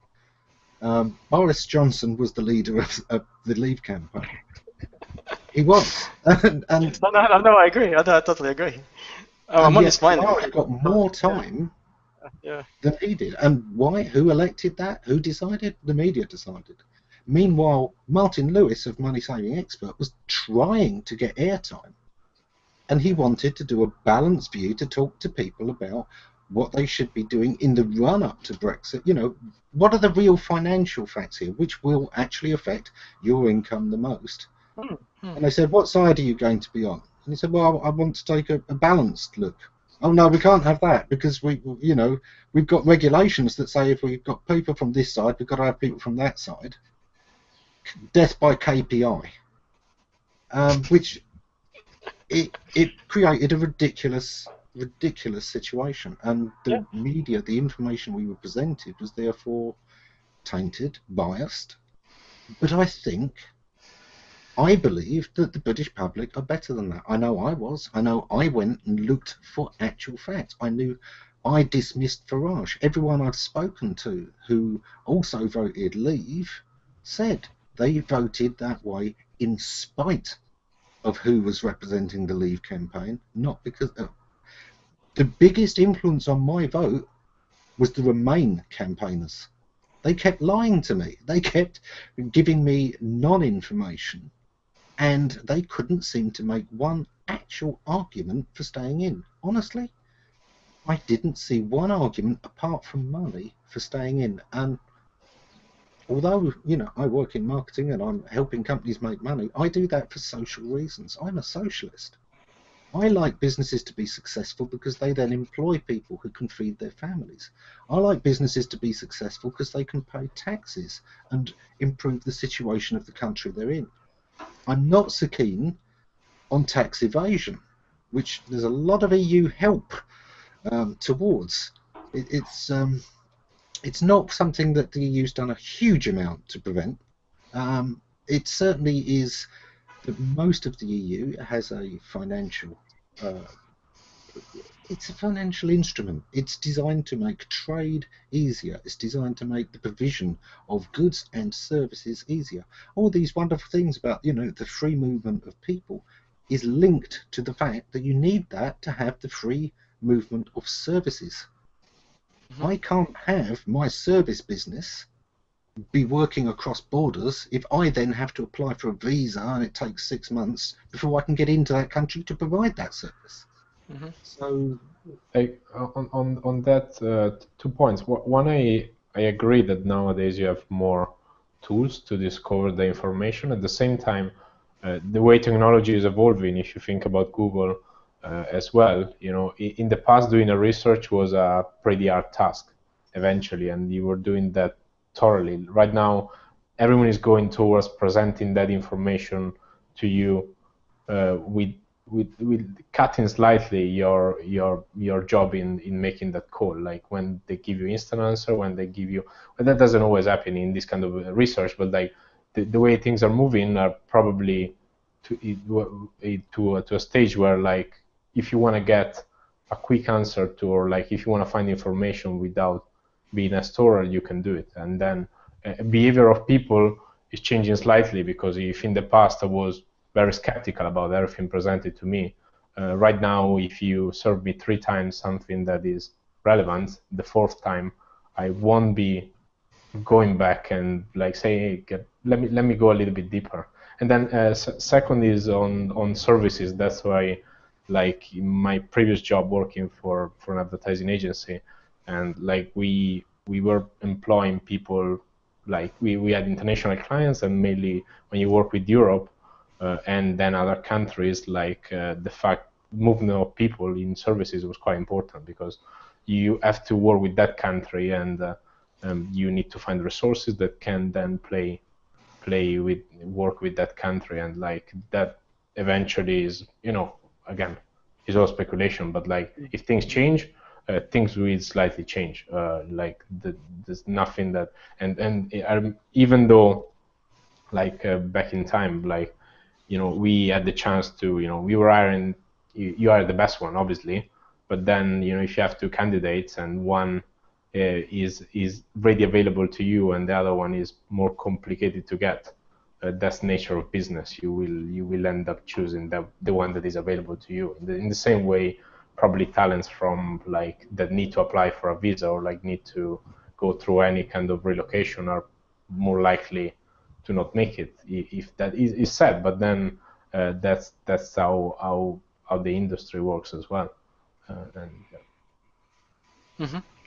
Boris Johnson was the leader of the Leave campaign. He was. and No, I agree. I totally agree. I'm on this line. Farage got more time than he did. And why? Who elected that? Who decided? The media decided. Meanwhile, Martin Lewis of Money Saving Expert was trying to get airtime, and he wanted to do a balanced view to talk to people about what they should be doing in the run-up to Brexit. You know, what are the real financial facts here, which will actually affect your income the most? And they said, what side are you going to be on? And he said, well, I want to take a balanced look. Oh no, we can't have that, because we've got regulations that say if we've got people from this side, we've got to have people from that side. Death by KPI, which it created a ridiculous situation, and the media, the information we were presented, was therefore tainted, biased. But I believe that the British public are better than that. I know I was. I know I went and looked for actual facts. I knew I dismissed Farage. Everyone I've spoken to who also voted Leave said they voted that way in spite of who was representing the Leave campaign, not because the biggest influence on my vote was the Remain campaigners. They kept lying to me. They kept giving me non-information, and they couldn't seem to make one actual argument for staying in. Honestly, I didn't see one argument apart from money for staying in. And although, you know, I work in marketing and I'm helping companies make money, I do that for social reasons. I'm a socialist. I like businesses to be successful because they then employ people who can feed their families. I like businesses to be successful because they can pay taxes and improve the situation of the country they're in. I'm not so keen on tax evasion, which there's a lot of EU help towards. It's not something that the EU's done a huge amount to prevent. It certainly is that most of the EU has a financial it's a financial instrument. It's designed to make trade easier. It's designed to make the provision of goods and services easier. All these wonderful things about, you know, the free movement of people is linked to the fact that you need that to have the free movement of services. I can't have my service business be working across borders if I then have to apply for a visa and it takes 6 months before I can get into that country to provide that service? Mhm. So On that, 2 points. One, I agree that nowadays you have more tools to discover the information. At the same time, the way technology is evolving, if you think about Google as well, in the past doing a research was a pretty hard task eventually, and you were doing that thoroughly. Right now, everyone is going towards presenting that information to you with cutting slightly your job in making that call. Like when they give you instant answer, when they give you, well, that doesn't always happen in this kind of research, but like the way things are moving are probably to a stage where, like, if you want to get a quick answer to, or like if you want to find information without being as thorough, you can do it. And then behavior of people is changing slightly, because if in the past I was very skeptical about everything presented to me, right now if you serve me 3 times something that is relevant, the 4th time I won't be going back and like say, hey, let me go a little bit deeper. And then second is on services. That's why, like in my previous job working for an advertising agency, and like we were employing people, like we had international clients, and mainly when you work with Europe and then other countries, like the fact movement of people in services was quite important, because you have to work with that country, and you need to find resources that can then work with that country. And like that eventually is, again, is all speculation, but like if things change, things will slightly change. There's nothing that, and even though, like back in time, like we had the chance to, we were hiring, you are the best one, obviously, but then if you have 2 candidates and one is ready available to you and the other one is more complicated to get, that's nature of business. You will end up choosing the one that is available to you. In the same way, probably talents from like that need to apply for a visa or like need to go through any kind of relocation are more likely to not make it, if that is said. But then that's how the industry works as well. And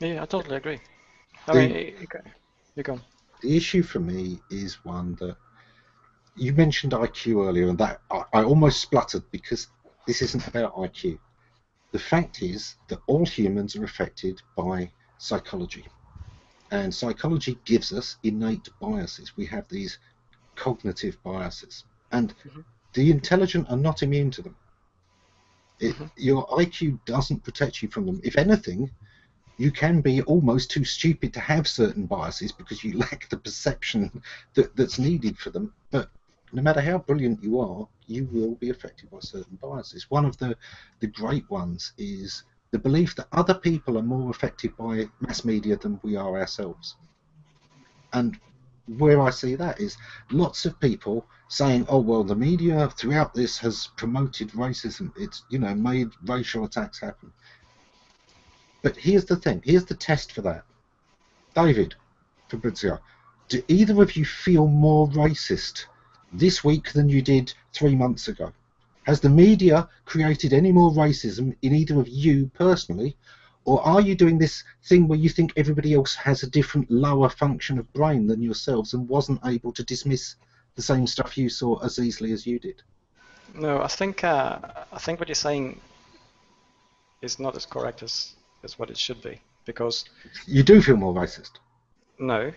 Yeah, I totally agree. I The- mean, you go. the issue for me is one that you mentioned IQ earlier, and that I almost spluttered because this isn't about IQ. The fact is that all humans are affected by psychology, and psychology gives us innate biases. We have these cognitive biases, and the intelligent are not immune to them. Your IQ doesn't protect you from them. If anything, you can be almost too stupid to have certain biases because you lack the perception that's needed for them. But no matter how brilliant you are, you will be affected by certain biases. One of the great ones is the belief that other people are more affected by mass media than we are ourselves. And where I see that is lots of people saying, oh, well, the media throughout this has promoted racism. It's, made racial attacks happen. But here's the thing. Here's the test for that. David, Fabrizio, do either of you feel more racist this week than you did 3 months ago? Has the media created any more racism in either of you personally, or are you doing this thing where you think everybody else has a different lower function of brain than yourselves and wasn't able to dismiss the same stuff you saw as easily as you did? No, I think what you're saying is not as correct as what it should be, because You do feel more racist? no,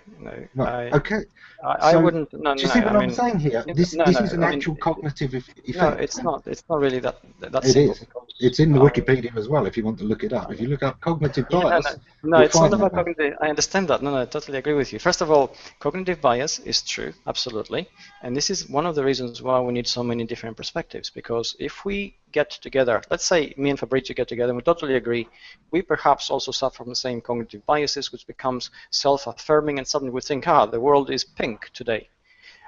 Right. Okay. I wouldn't. No, Do you no. see what I I'm mean, saying here? This is an actual cognitive effect. No, it's not. It's not really that It simple. is. Because It's in the Wikipedia as well if you want to look it up. If you look up cognitive bias, no, you'll it's not find that about one. cognitive. I understand that. No, I totally agree with you. First of all, cognitive bias is true, absolutely, and this is one of the reasons why we need so many different perspectives. Because if we get together, let's say me and Fabrizio get together, and we totally agree, we perhaps also suffer from the same cognitive biases, which becomes self-affirming, and suddenly we think, the world is pink today.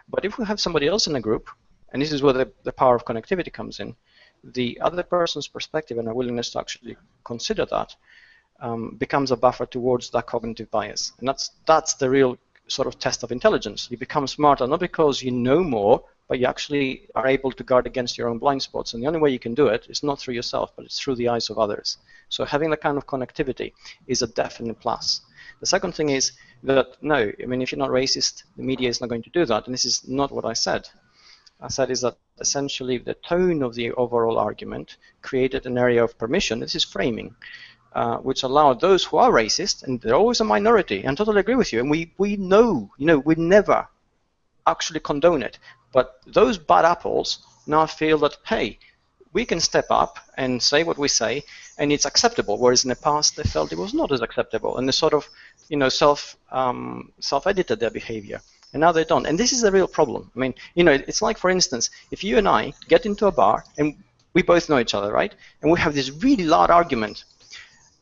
But if we have somebody else in the group, and this is where the power of connectivity comes in, the other person's perspective and a willingness to actually consider that becomes a buffer towards that cognitive bias. And that's the real sort of test of intelligence. You become smarter not because you know more, but you actually are able to guard against your own blind spots. And the only way you can do it is not through yourself, but it's through the eyes of others. So having that kind of connectivity is a definite plus. The second thing is that, no, I mean, if you're not racist, the media is not going to do that. And this is not what I said. I said is that essentially the tone of the overall argument created an area of permission. This is framing, which allowed those who are racist, and they're always a minority, and I totally agree with you, and we know, we never actually condone it, but those bad apples now feel that, hey, we can step up and say what we say, and it's acceptable, whereas in the past they felt it was not as acceptable, and they sort of, self-edited their behavior. And now they don't. And this is a real problem. I mean, it's like, for instance, if you and I get into a bar and we both know each other, right? And we have this really loud argument.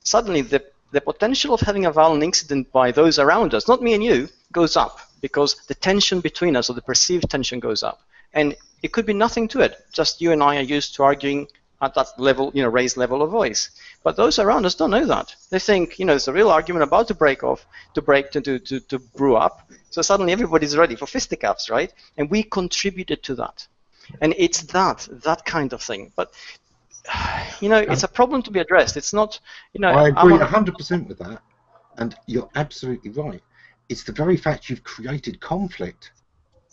Suddenly, the potential of having a violent incident by those around us, not me and you, goes up because the tension between us, or the perceived tension, goes up. And it could be nothing to it. Just you and I are used to arguing at that level, raised level of voice. But those around us don't know that. They think, there's a real argument about to brew up. So suddenly everybody's ready for fisticuffs, right? And we contributed to that. And it's that kind of thing. But, it's a problem to be addressed. It's not, I agree 100% with that. And you're absolutely right. It's the very fact you've created conflict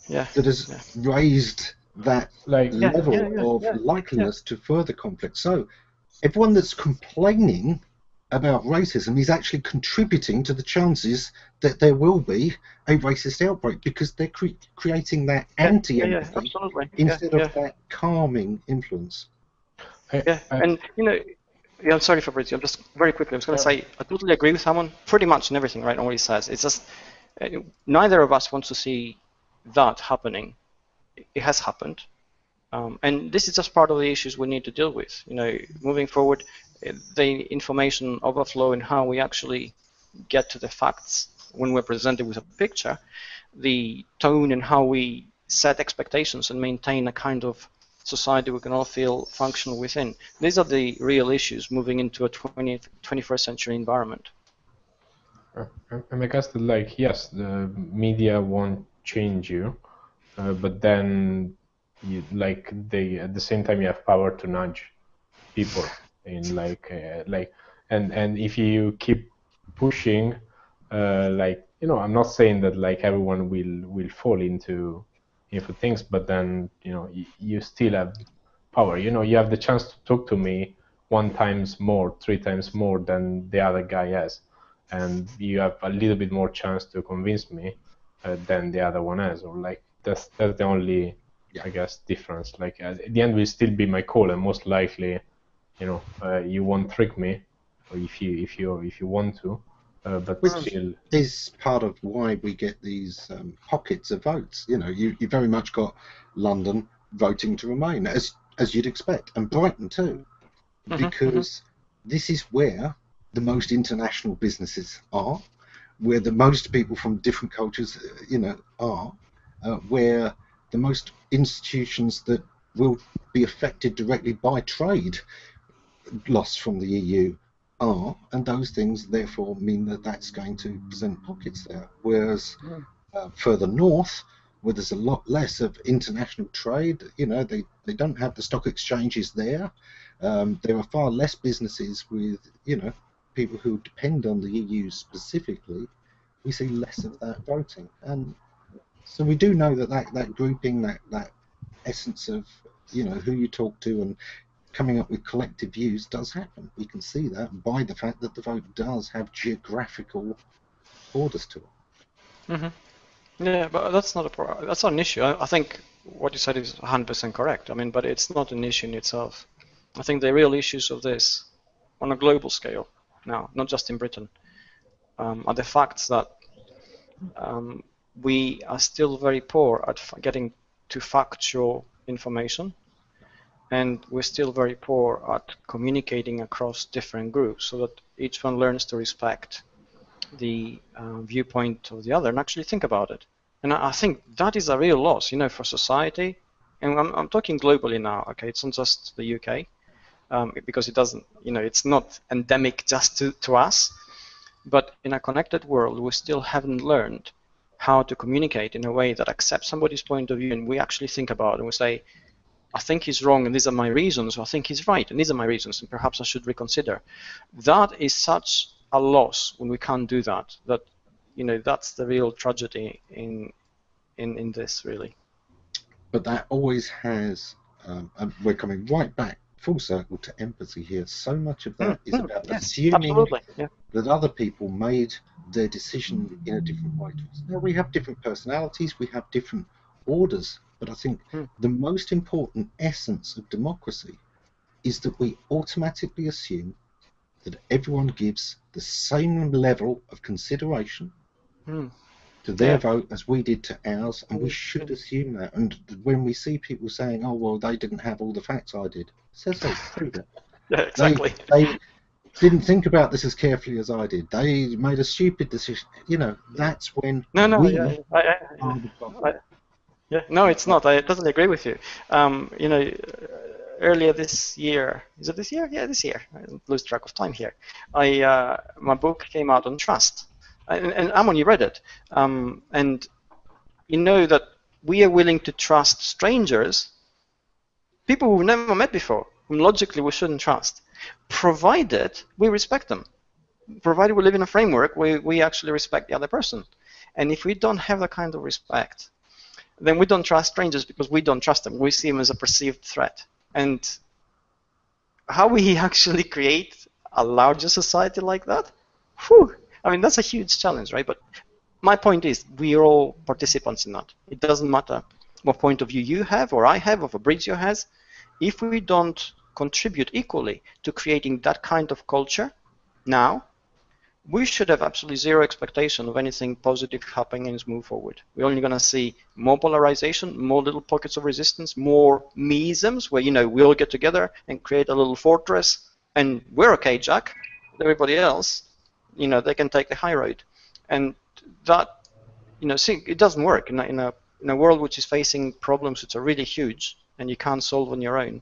that has raised that level of likeliness to further conflict. So everyone that's complaining about racism is actually contributing to the chances that there will be a racist outbreak, because they're creating that anti-empathy instead of that calming influence. And I'm sorry, Fabrizio. I'm just very quickly. I was going to say I totally agree with Ammon pretty much in everything, right? On what he says. It's just neither of us wants to see that happening. It has happened, and this is just part of the issues we need to deal with. Moving forward, the information overflow and how we actually get to the facts when we're presented with a picture, the tone and how we set expectations and maintain a kind of society we can all feel functional within. These are the real issues moving into a 21st century environment. And I guess that, yes, the media won't change you, but then you, at the same time you have power to nudge people in and if you keep pushing, I'm not saying that everyone will fall into things, but then you still have power. You have the chance to talk to me 1 times more, 3 times more than the other guy has, and you have a little bit more chance to convince me than the other one has, or that's the only I guess difference. At the end will still be my call, and most likely you won't trick me, or if you want to, but which still is part of why we get these pockets of votes. You very much got London voting to remain, as you'd expect, and Brighton too, because this is where the most international businesses are, where the most people from different cultures are, where the most institutions that will be affected directly by trade loss from the EU are, and those things therefore mean that that's going to present pockets there. Whereas further north, where there's a lot less of international trade, they don't have the stock exchanges there. There are far less businesses with people who depend on the EU specifically. We see less of that voting, and so we do know that grouping, that essence of who you talk to and coming up with collective views does happen. We can see that by the fact that the vote does have geographical borders to it. Yeah, but that's not that's not an issue. I think what you said is 100% correct. I mean, but it's not an issue in itself. I think the real issues of this, on a global scale now, not just in Britain, are the facts that we are still very poor at getting to factual information, and we're still very poor at communicating across different groups so that each one learns to respect the viewpoint of the other and actually think about it. And I think that is a real loss, for society. And I'm talking globally now, okay? It's not just the UK, because it doesn't, it's not endemic just to us. But in a connected world, we still haven't learned how to communicate in a way that accepts somebody's point of view, and we actually think about it and we say, I think he's wrong and these are my reasons, or I think he's right and these are my reasons and perhaps I should reconsider. That is such a loss when we can't do that, that, you know, that's the real tragedy in this, really. But that always has, and we're coming right back full circle to empathy here. So much of that is about assuming that other people made their decision in a different way to us. Now, we have different personalities, we have different orders, but I think the most important essence of democracy is that we automatically assume that everyone gives the same level of consideration to their vote as we did to ours, and we should assume that. And when we see people saying, oh, well, they didn't have all the facts I did, it says so, prove it. Yeah, exactly. They didn't think about this as carefully as I did. They made a stupid decision. You know, that's when no, it's not. I totally agree with you. You know, earlier this year, is it this year? Yeah, this year. I lose track of time here. My book came out on trust, and Ammon, you read it, and you know that we are willing to trust strangers, people we've never met before, whom logically we shouldn't trust, provided we respect them, provided we live in a framework where we actually respect the other person. And if we don't have that kind of respect, then we don't trust strangers because we don't trust them. We see them as a perceived threat. And how we actually create a larger society like that? Whew, I mean, that's a huge challenge, right? But my point is, we are all participants in that. It doesn't matter what point of view you have, or I have, or Fabrizio has. If we don't contribute equally to creating that kind of culture now, we should have absolutely zero expectation of anything positive happening as we move forward. We're only going to see more polarization, more little pockets of resistance, more meisms where, you know, we all get together and create a little fortress and we're okay, Jack. Everybody else, you know, they can take the high road. And that, you know, see, it doesn't work in a world which is facing problems which are really huge and you can't solve on your own.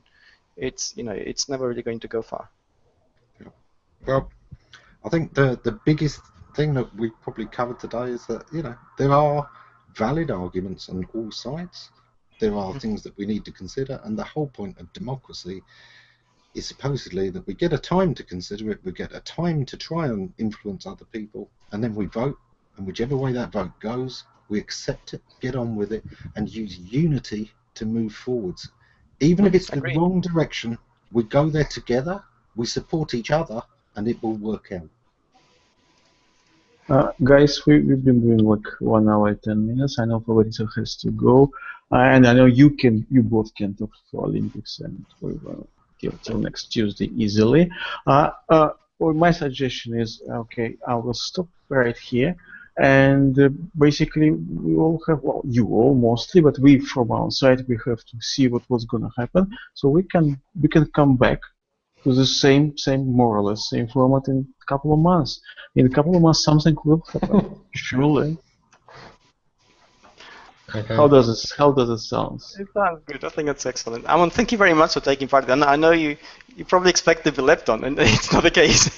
It's, you know, it's never really going to go far. Yeah. Well, I think the biggest thing that we probably covered today is that, you know, there are valid arguments on all sides. There are things that we need to consider, and the whole point of democracy is supposedly that we get a time to consider it, we get a time to try and influence other people, and then we vote, and whichever way that vote goes, we accept it, get on with it, and use unity to move forwards. Even if it's the wrong direction, we go there together, we support each other, and it will work out. Guys, we've been doing like 1 hour and 10 minutes. I know Fabrizio has to go, and I know you both can talk for Olympics, and we're going till next Tuesday easily. Well, my suggestion is, okay, I will stop right here, and basically we all have, well, you all mostly, but we from our side, we have to see what's going to happen, so we can come back to the same more or less same format in a couple of months. In a couple of months, something will happen. Surely. Okay. How does it sound? It sounds good. I think that's excellent. Ammon, thank you very much for taking part. And I know you probably expect to be left on, and it's not the case,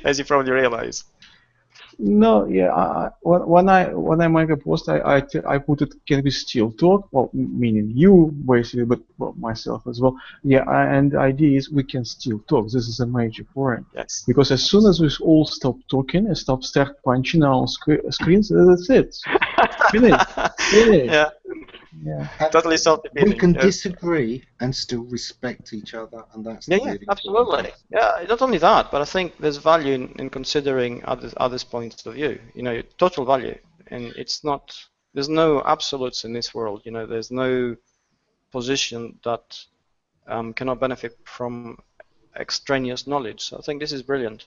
as you probably realize. No, yeah. When I make a post, I put it, can we still talk? Well, meaning you basically, but well, myself as well. Yeah, and the idea is we can still talk. This is a major point. Yes. Because as soon as we all stop talking and start punching our screens, that's it. Finished. Yeah. Yeah. Totally self-defeating. We can disagree and still respect each other, and that's yeah, absolutely. Yeah, not only that, but I think there's value in considering others' points of view. You know, total value, and it's not. There's no absolutes in this world. You know, there's no position that cannot benefit from extraneous knowledge. So I think this is brilliant.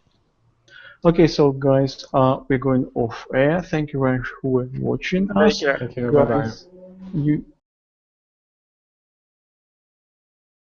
Okay, so guys, we're going off air. Thank you very much for watching us. Take care. Thank you. Bye bye. You